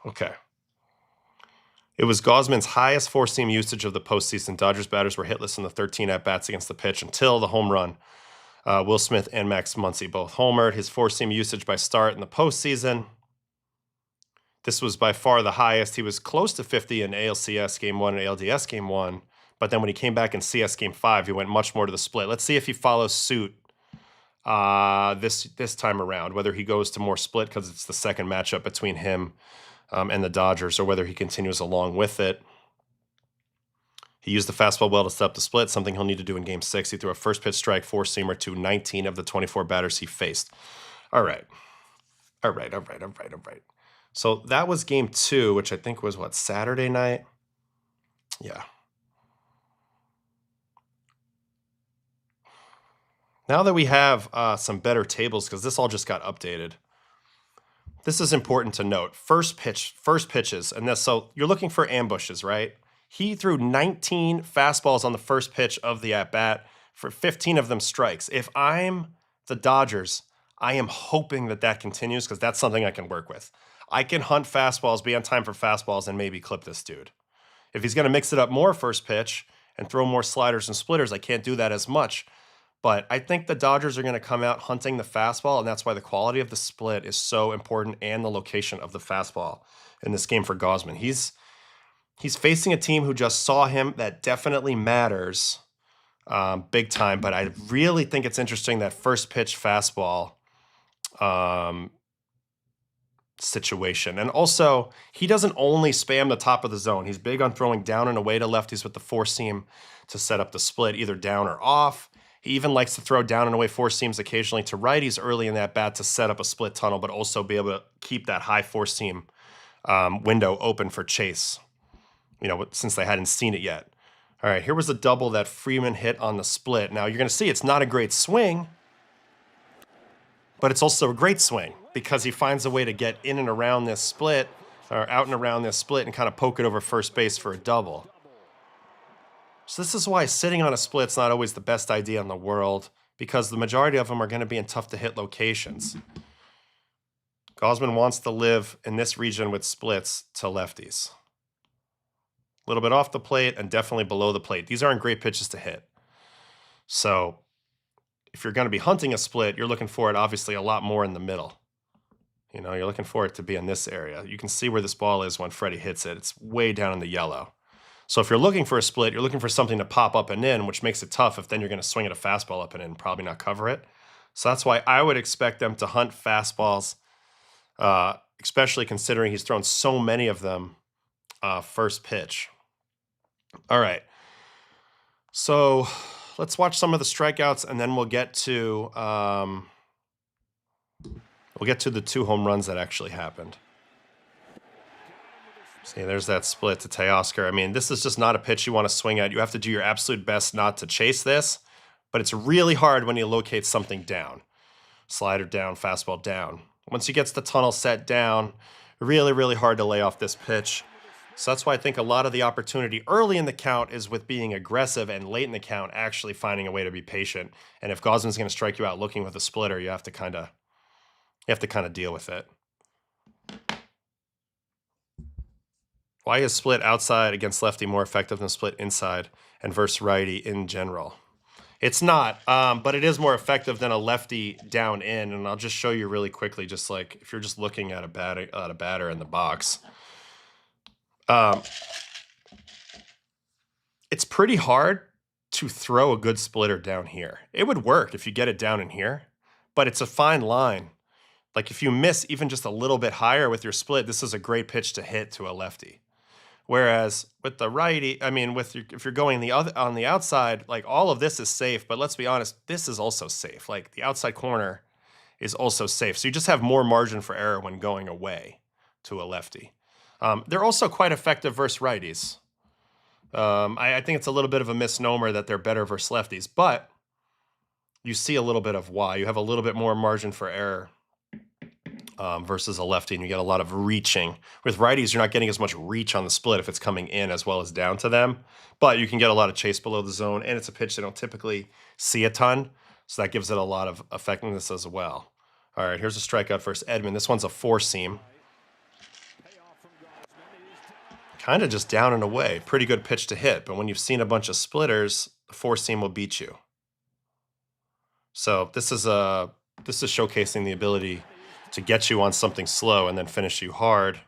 Okay. It was Gausman's highest four-seam usage of the postseason. Dodgers batters were hitless in the 13 at-bats against the pitch until the home run. Will Smith and Max Muncy both homered. His four-seam usage by start in the postseason. This was by far the highest. He was close to 50 in ALCS Game 1 and ALDS Game 1. But then when he came back in CS Game 5, he went much more to the split. Let's see if he follows suit this time around, whether he goes to more split because it's the second matchup between him and the Dodgers, or whether he continues along with it. He used the fastball well to set up the split, something he'll need to do in Game 6. He threw a first pitch strike four-seamer to 19 of the 24 batters he faced. All right. So that was Game 2, which I think was, what, Saturday night? Yeah. Now that we have some better tables, because this all just got updated, this is important to note. First pitches, and this, so you're looking for ambushes, right? He threw 19 fastballs on the first pitch of the at-bat, for 15 of them strikes. If I'm the Dodgers, I am hoping that that continues, because that's something I can work with. I can hunt fastballs, be on time for fastballs, and maybe clip this dude. If he's going to mix it up more first pitch and throw more sliders and splitters, I can't do that as much. But I think the Dodgers are going to come out hunting the fastball, and that's why the quality of the split is so important, and the location of the fastball in this game for Gausman. He's facing a team who just saw him. That definitely matters big time, but I really think it's interesting that first pitch fastball situation. And also, he doesn't only spam the top of the zone. He's big on throwing down and away to lefties with the four-seam to set up the split, either down or off. He even likes to throw down and away four-seams occasionally to righties early in that bat to set up a split tunnel, but also be able to keep that high four-seam window open for chase, you know, since they hadn't seen it yet. All right, here was a double that Freeman hit on the split. Now, you're going to see it's not a great swing, but it's also a great swing because he finds a way to get in and around this split, or out and around this split, and kind of poke it over first base for a double. So this is why sitting on a split's not always the best idea in the world, because the majority of them are going to be in tough-to-hit locations. Gausman wants to live in this region with splits to lefties. A little bit off the plate and definitely below the plate. These aren't great pitches to hit. So if you're going to be hunting a split, you're looking for it obviously a lot more in the middle. You know, you're looking for it to be in this area. You can see where this ball is when Freddie hits it. It's way down in the yellow. So if you're looking for a split, you're looking for something to pop up and in, which makes it tough if then you're going to swing at a fastball up and in and probably not cover it. So that's why I would expect them to hunt fastballs, especially considering he's thrown so many of them first pitch. All right. So let's watch some of the strikeouts, and then we'll get to the 2 home runs that actually happened. See, there's that split to Teoscar. I mean, this is just not a pitch you want to swing at. You have to do your absolute best not to chase this, but it's really hard when you locate something down. Slider down, fastball down. Once he gets the tunnel set down, really, really hard to lay off this pitch. So that's why I think a lot of the opportunity early in the count is with being aggressive, and late in the count actually finding a way to be patient. And if Gausman's going to strike you out looking with a splitter, you have to kind of deal with it. Why is split outside against lefty more effective than split inside and versus righty in general? It's not, but it is more effective than a lefty down in. And I'll just show you really quickly, just like if you're just looking at a batter in the box. It's pretty hard to throw a good splitter down here. It would work if you get it down in here, but it's a fine line. Like if you miss even just a little bit higher with your split, this is a great pitch to hit to a lefty. Whereas with the righty, I mean, if you're going on the outside, like all of this is safe, but let's be honest, this is also safe. Like the outside corner is also safe. So you just have more margin for error when going away to a lefty. They're also quite effective versus righties. I think it's a little bit of a misnomer that they're better versus lefties, but you see a little bit of why. You have a little bit more margin for error versus a lefty, and you get a lot of reaching. With righties, you're not getting as much reach on the split if it's coming in as well as down to them, but you can get a lot of chase below the zone, and it's a pitch they don't typically see a ton, so that gives it a lot of effectiveness as well. All right, here's a strikeout versus Edman. This one's a four-seam. Kind of just down and away. Pretty good pitch to hit, but when you've seen a bunch of splitters, the four-seam will beat you. So this is showcasing the ability to get you on something slow and then finish you hard.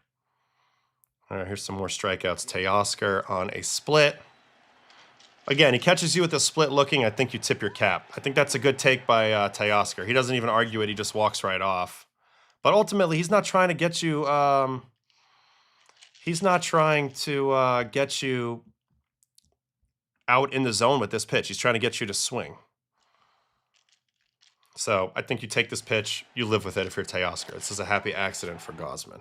All right, here's some more strikeouts. Teoscar on a split. Again, he catches you with a split looking. I think you tip your cap. I think that's a good take by Teoscar. He doesn't even argue it. He just walks right off. But ultimately, he's not trying to get you... he's not trying to get you out in the zone with this pitch. He's trying to get you to swing. So I think you take this pitch, you live with it if you're Teoscar. This is a happy accident for Gausman.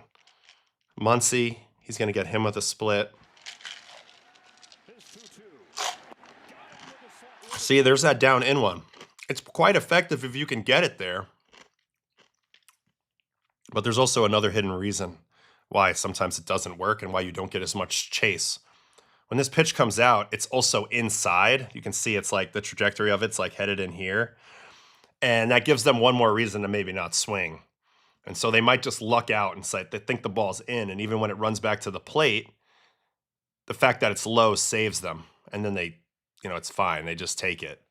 Muncy, he's going to get him with a split. See, there's that down in one. It's quite effective if you can get it there. But there's also another hidden reason why sometimes it doesn't work and why you don't get as much chase. When this pitch comes out, it's also inside. You can see it's like the trajectory of it's like headed in here. And that gives them one more reason to maybe not swing. And so they might just luck out and say they think the ball's in. And even when it runs back to the plate, the fact that it's low saves them. And then they, it's fine. They just take it.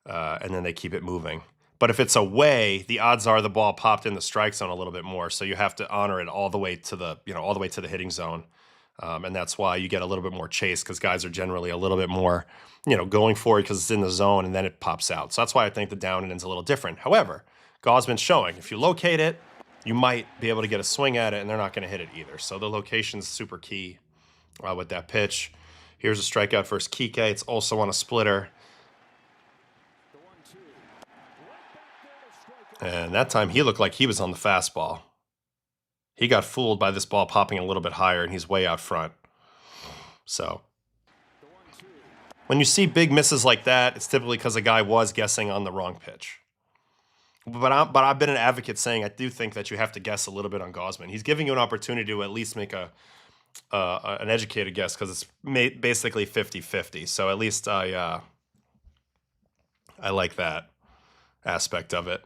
And then they keep it moving. But if it's away, the odds are the ball popped in the strike zone a little bit more. So you have to honor it all the way to the, all the way to the hitting zone. And that's why you get a little bit more chase because guys are generally a little bit more, going for it because it's in the zone and then it pops out. So that's why I think the down and in's a little different. However, Gausman's showing if you locate it, you might be able to get a swing at it and they're not going to hit it either. So the location's super key with that pitch. Here's a strikeout versus Kike. It's also on a splitter. And that time he looked like he was on the fastball. He got fooled by this ball popping a little bit higher and he's way out front. So when you see big misses like that, it's typically because a guy was guessing on the wrong pitch. But I've been an advocate saying I do think that you have to guess a little bit on Gausman. He's giving you an opportunity to at least make an educated guess because it's basically 50-50. So at least I like that aspect of it.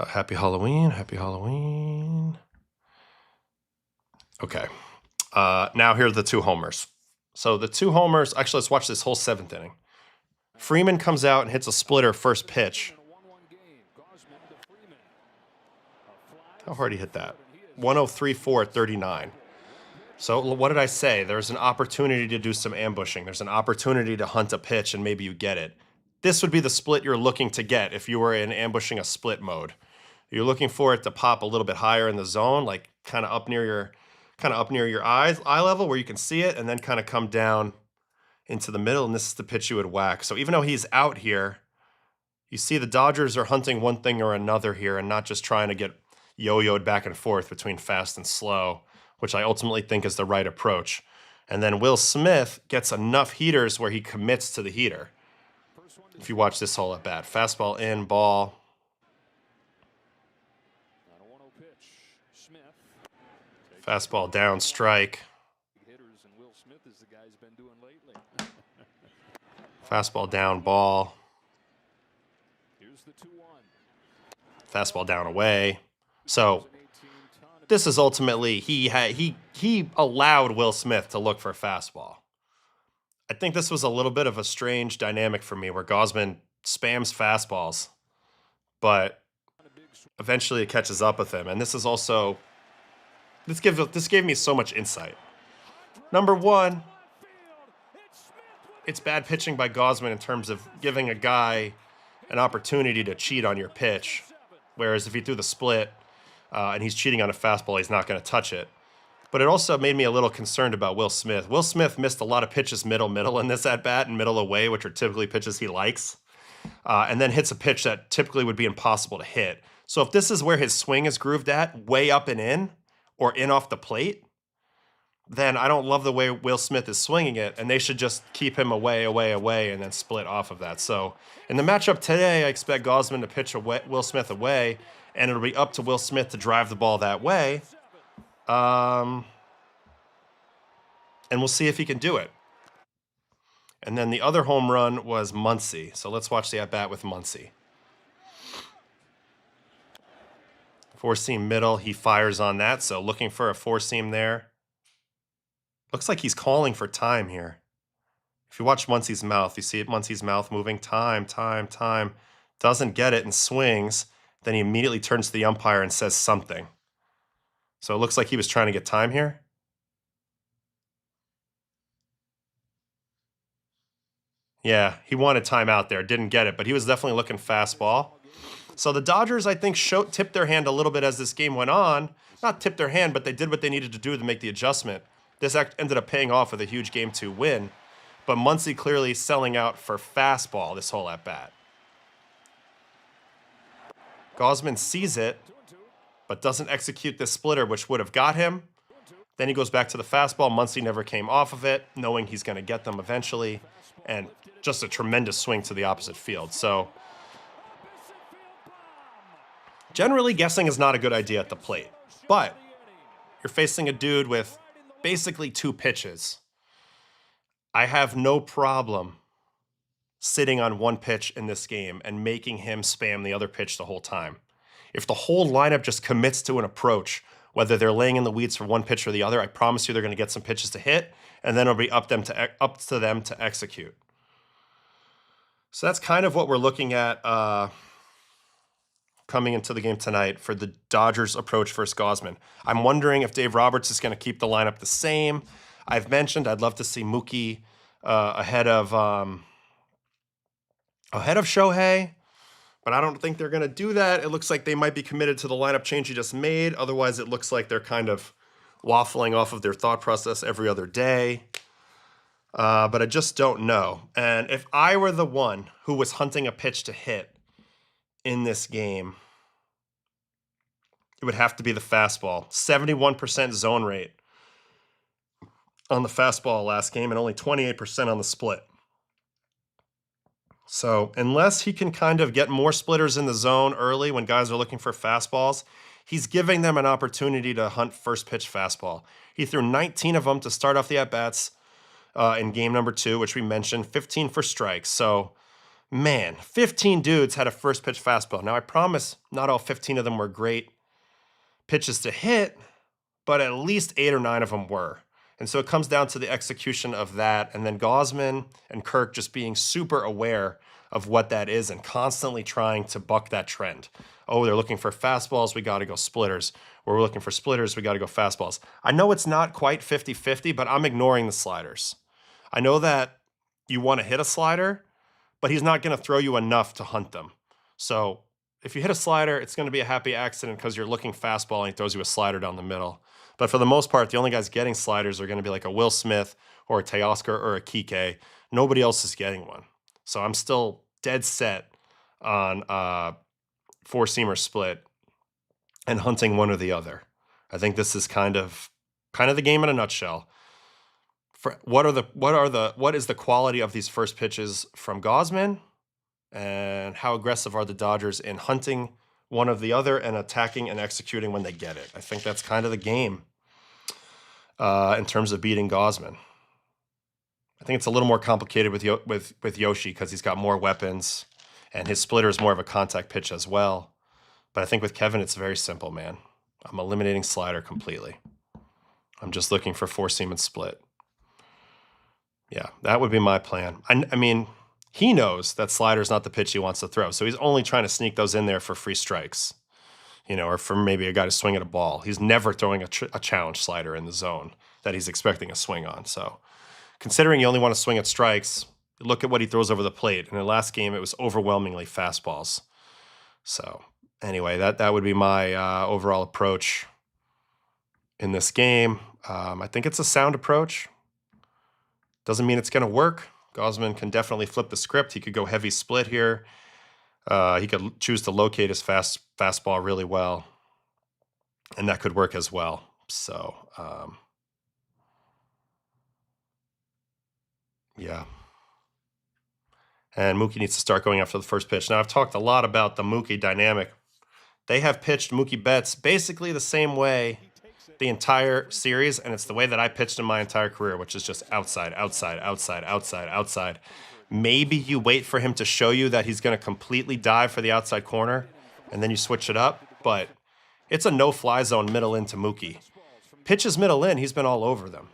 Happy Halloween. Happy Halloween. Okay. Now here are the two homers. So the two homers, actually, let's watch this whole seventh inning. Freeman comes out and hits a splitter first pitch. How hard he hit that? 103.4 at 39. So what did I say? There's an opportunity to do some ambushing. There's an opportunity to hunt a pitch and maybe you get it. This would be the split you're looking to get if you were in ambushing a split mode. You're looking for it to pop a little bit higher in the zone, like kind of up near your eye level where you can see it, and then kind of come down into the middle, and this is the pitch you would whack. So even though he's out here, you see the Dodgers are hunting one thing or another here and not just trying to get yo-yoed back and forth between fast and slow, which I ultimately think is the right approach. And then Will Smith gets enough heaters where he commits to the heater. If you watch this whole at bat, fastball in, ball. Fastball down, strike. Fastball down, ball. Fastball down, away. So this is ultimately he allowed Will Smith to look for a fastball. I think this was a little bit of a strange dynamic for me where Gausman spams fastballs, but eventually it catches up with him. And this is also this gave me so much insight. Number one, it's bad pitching by Gausman in terms of giving a guy an opportunity to cheat on your pitch. Whereas if he threw the split and he's cheating on a fastball, he's not going to touch it. But it also made me a little concerned about Will Smith. Will Smith missed a lot of pitches middle in this at-bat and middle away, which are typically pitches he likes, and then hits a pitch that typically would be impossible to hit. So if this is where his swing is grooved at, way up and in, or in off the plate, then I don't love the way Will Smith is swinging it, and they should just keep him away, and then split off of that. So in the matchup today, I expect Gausman to pitch Will Smith away, and it'll be up to Will Smith to drive the ball that way. And we'll see if he can do it. And then the other home run was Muncy. So let's watch the at-bat with Muncy. Four-seam middle, he fires on that, so looking for a four-seam there. Looks like he's calling for time here. If you watch Muncy's mouth, you see Muncy's mouth moving, time. Doesn't get it and swings. Then he immediately turns to the umpire and says something. So it looks like he was trying to get time here. Yeah, he wanted time out there. Didn't get it, but he was definitely looking fastball. So the Dodgers, I think, tipped their hand a little bit as this game went on. Not tipped their hand, but they did what they needed to do to make the adjustment. This ended up paying off with a huge Game 2 win. But Muncy clearly selling out for fastball this whole at-bat. Gausman sees it, but doesn't execute this splitter, which would have got him. Then he goes back to the fastball. Muncy never came off of it, knowing he's going to get them eventually. And just a tremendous swing to the opposite field. So generally, guessing is not a good idea at the plate. But you're facing a dude with basically 2 pitches. I have no problem sitting on one pitch in this game and making him spam the other pitch the whole time. If the whole lineup just commits to an approach, whether they're laying in the weeds for one pitch or the other, I promise you they're going to get some pitches to hit, and then it'll be up to them to execute. So that's kind of what we're looking at coming into the game tonight for the Dodgers approach versus Gausman. I'm wondering if Dave Roberts is going to keep the lineup the same. I've mentioned I'd love to see Mookie ahead of Shohei, but I don't think they're going to do that. It looks like they might be committed to the lineup change he just made. Otherwise, it looks like they're kind of waffling off of their thought process every other day. But I just don't know. And if I were the one who was hunting a pitch to hit in this game, it would have to be the fastball. 71% zone rate on the fastball last game and only 28% on the split. So unless he can kind of get more splitters in the zone early when guys are looking for fastballs, he's giving them an opportunity to hunt first pitch fastball. He threw 19 of them to start off the at-bats in game number 2, which we mentioned, 15 for strikes. So, man, 15 dudes had a first pitch fastball. Now, I promise not all 15 of them were great pitches to hit, but at least 8 or 9 of them were. And so it comes down to the execution of that, and then Gausman and Kirk just being super aware of what that is and constantly trying to buck that trend. Oh, they're looking for fastballs, we got to go splitters. We're looking for splitters, we got to go fastballs. I know it's not quite 50-50, but I'm ignoring the sliders. I know that you want to hit a slider, but he's not going to throw you enough to hunt them. So if you hit a slider, it's going to be a happy accident because you're looking fastball and he throws you a slider down the middle. But for the most part, the only guys getting sliders are going to be like a Will Smith or a Teoscar or a Kike. Nobody else is getting one. So I'm still dead set on four-seamer split and hunting one or the other. I think this is kind of the game in a nutshell. What is the quality of these first pitches from Gausman, and how aggressive are the Dodgers in hunting one of the other and attacking and executing when they get it? I think that's kind of the game in terms of beating Gausman. I think it's a little more complicated with Yoshi because he's got more weapons and his splitter is more of a contact pitch as well. But I think with Kevin, it's very simple, man. I'm eliminating slider completely. I'm just looking for four-seam and split. Yeah, that would be my plan. I mean, he knows that slider is not the pitch he wants to throw, so he's only trying to sneak those in there for free strikes, or for maybe a guy to swing at a ball. He's never throwing a challenge slider in the zone that he's expecting a swing on. So considering you only want to swing at strikes, Look at what he throws over the plate. In the last game, it was overwhelmingly fastballs. So anyway, that would be my overall approach in this game. I think it's a sound approach. Doesn't mean it's going to work. Gausman can definitely flip the script. He could go heavy split here. He could choose to locate his fastball really well, and that could work as well. So, yeah. And Mookie needs to start going after the first pitch. Now, I've talked a lot about the Mookie dynamic. They have pitched Mookie Betts basically the same way the entire series, and it's the way that I pitched in my entire career, which is just outside, outside, outside, outside, outside. Maybe you wait for him to show you that he's going to completely dive for the outside corner, and then you switch it up. But it's a no-fly zone middle into Mookie. Pitches middle in, he's been all over them.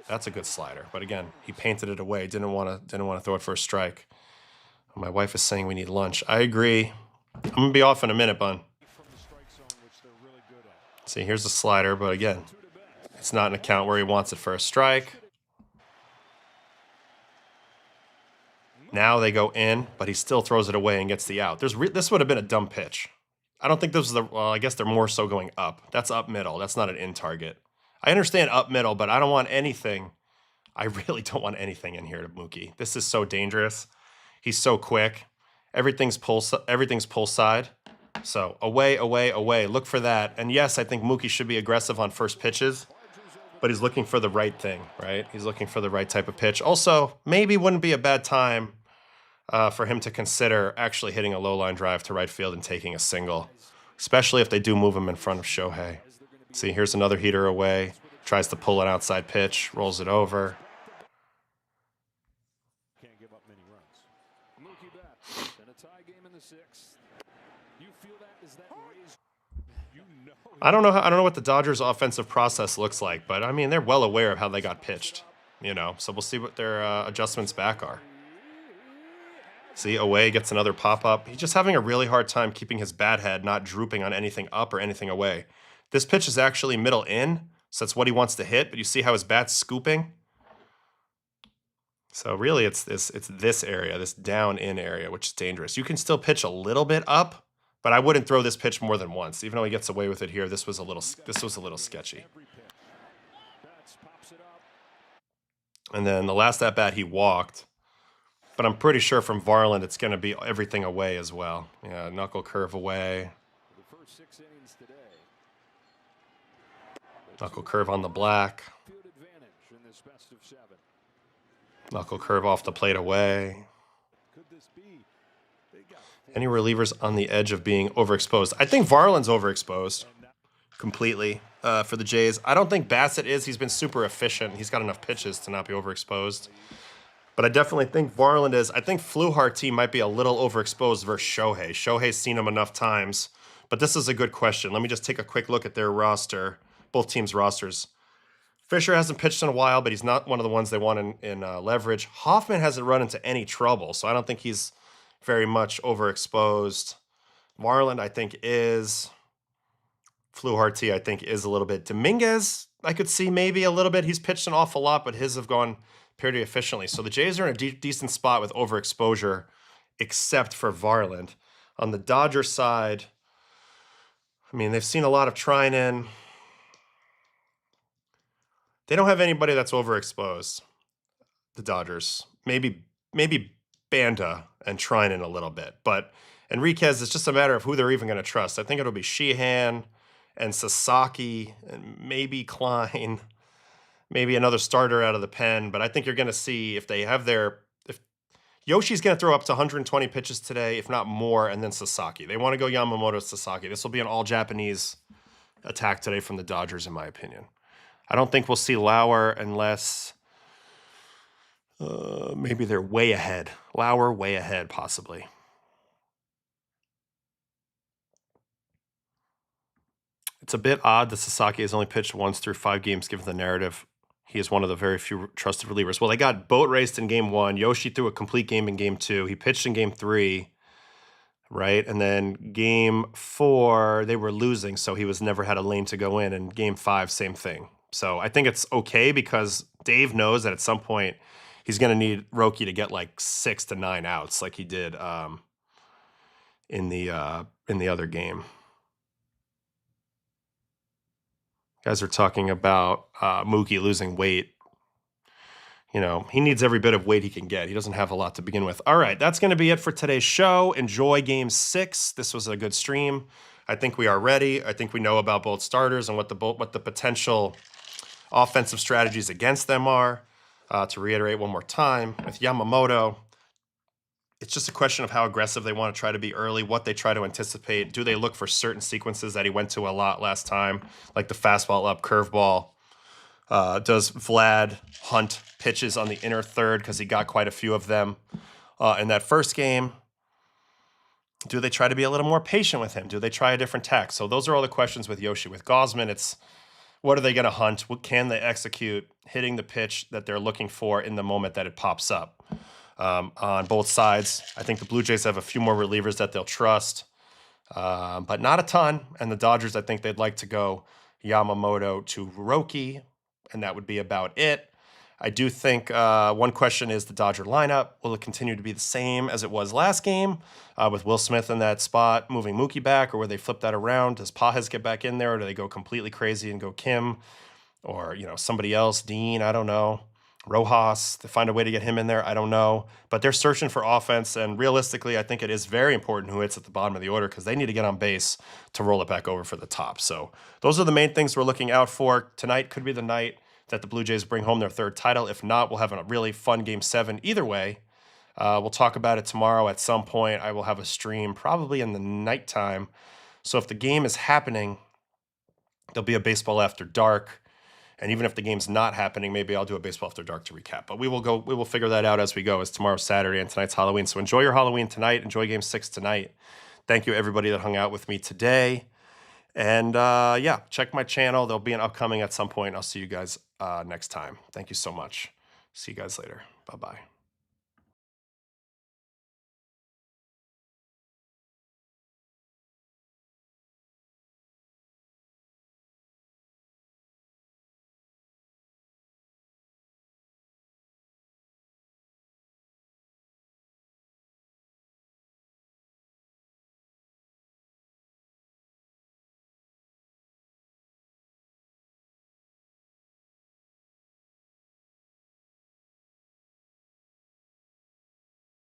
That's a good slider. But again, he painted it away. Didn't want to throw it for a strike. My wife is saying we need lunch. I agree. I'm going to be off in a minute, Bun. See, here's the slider, but again, it's not an account where he wants it for a strike. Now they go in, but he still throws it away and gets the out. This would have been a dumb pitch. I don't think this was well, I guess they're more so going up. That's up middle. That's not an in target. I understand up middle, but I don't want anything. I really don't want anything in here to Mookie. This is so dangerous. He's so quick. Everything's pull side. So away, away, away. Look for that. And yes, I think Mookie should be aggressive on first pitches, but he's looking for the right thing, right? He's looking for the right type of pitch. Also, maybe wouldn't be a bad time for him to consider actually hitting a low line drive to right field and taking a single, especially if they do move him in front of Shohei. See, here's another heater away. Tries to pull an outside pitch, rolls it over. Can't give up many runs. Mookie Betts in a tie game in the sixth. You feel that? Is that raised? You know. I don't know what the Dodgers' offensive process looks like, but I mean they're well aware of how they got pitched, you know. So we'll see what their adjustments back are. See, away gets another pop up. He's just having a really hard time keeping his bat head not drooping on anything up or anything away. This pitch is actually middle in, so that's what he wants to hit. But you see how his bat's scooping. So really, it's this area, this down in area, which is dangerous. You can still pitch a little bit up, but I wouldn't throw this pitch more than once. Even though he gets away with it here, this was a little sketchy. And then the last at bat he walked, but I'm pretty sure from Varland it's going to be everything away as well. Yeah, knuckle curve away. Knuckle curve on the black. Knuckle curve off the plate away. Any relievers on the edge of being overexposed? I think Varland's overexposed completely for the Jays. I don't think Bassett is. He's been super efficient. He's got enough pitches to not be overexposed. But I definitely think Varland is. I think Fluharty might be a little overexposed versus Shohei. Shohei's seen him enough times. But this is a good question. Let me just take a quick look at their roster, both teams' rosters. Fisher hasn't pitched in a while, but he's not one of the ones they want in leverage. Hoffman hasn't run into any trouble, so I don't think he's very much overexposed. Varland, I think, is. Fluharty, I think, is a little bit. Dominguez, I could see maybe a little bit. He's pitched an awful lot, but his have gone pretty efficiently. So the Jays are in a decent spot with overexposure, except for Varland. On the Dodger side, I mean, they've seen a lot of Treinen. They don't have anybody that's overexposed, the Dodgers. Maybe Banda and Treinen a little bit. But Enriquez, it's just a matter of who they're even going to trust. I think it'll be Sheehan and Sasaki and maybe Klein, maybe another starter out of the pen. But I think you're going to see if they have if Yoshi's going to throw up to 120 pitches today, if not more, and then Sasaki. They want to go Yamamoto, Sasaki. This will be an all-Japanese attack today from the Dodgers, in my opinion. I don't think we'll see Lauer unless maybe they're way ahead. Lauer way ahead, possibly. It's a bit odd that Sasaki has only pitched once through 5 games, given the narrative. He is one of the very few trusted relievers. Well, they got boat raced in game 1. Yoshi threw a complete game in game 2. He pitched in game 3, right? And then game 4, they were losing, so he was never had a lane to go in. And game 5, same thing. So I think it's okay because Dave knows that at some point he's going to need Roki to get like 6 to 9 outs like he did in the other game. Guys are talking about Mookie losing weight. You know, he needs every bit of weight he can get. He doesn't have a lot to begin with. All right, that's going to be it for today's show. Enjoy Game 6. This was a good stream. I think we are ready. I think we know about both starters and what the potential offensive strategies against them are. To reiterate one more time, with Yamamoto, it's just a question of how aggressive they want to try to be early, what they try to anticipate. Do they look for certain sequences that he went to a lot last time, like the fastball up, curveball? Does Vlad hunt pitches on the inner third because he got quite a few of them in that first game? Do they try to be a little more patient with him? Do they try a different tack? So those are all the questions with Yoshi. With Gausman, it's what are they going to hunt? What can they execute hitting the pitch that they're looking for in the moment that it pops up? On both sides, I think the Blue Jays have a few more relievers that they'll trust, but not a ton. And the Dodgers, I think they'd like to go Yamamoto to Roki, and that would be about it. I do think one question is the Dodger lineup. Will it continue to be the same as it was last game with Will Smith in that spot, moving Mookie back, or will they flip that around? Does Pajes get back in there, or do they go completely crazy and go Kim or, you know, somebody else, Dean? I don't know. Rojas, to find a way to get him in there, I don't know. But they're searching for offense, and realistically, I think it is very important who hits at the bottom of the order because they need to get on base to roll it back over for the top. So those are the main things we're looking out for. Tonight could be the night that the Blue Jays bring home their third title. If not, we'll have a really fun Game 7 either way. We'll talk about it tomorrow at some point. I will have a stream probably in the nighttime. So if the game is happening, there'll be a Baseball After Dark. And even if the game's not happening, maybe I'll do a Baseball After Dark to recap. But we will figure that out as we go, as tomorrow's Saturday and tonight's Halloween. So enjoy your Halloween tonight. Enjoy Game 6 tonight. Thank you, everybody that hung out with me today. And yeah, check my channel. There'll be an upcoming at some point. I'll see you guys next time. Thank you so much. See you guys later. Bye-bye.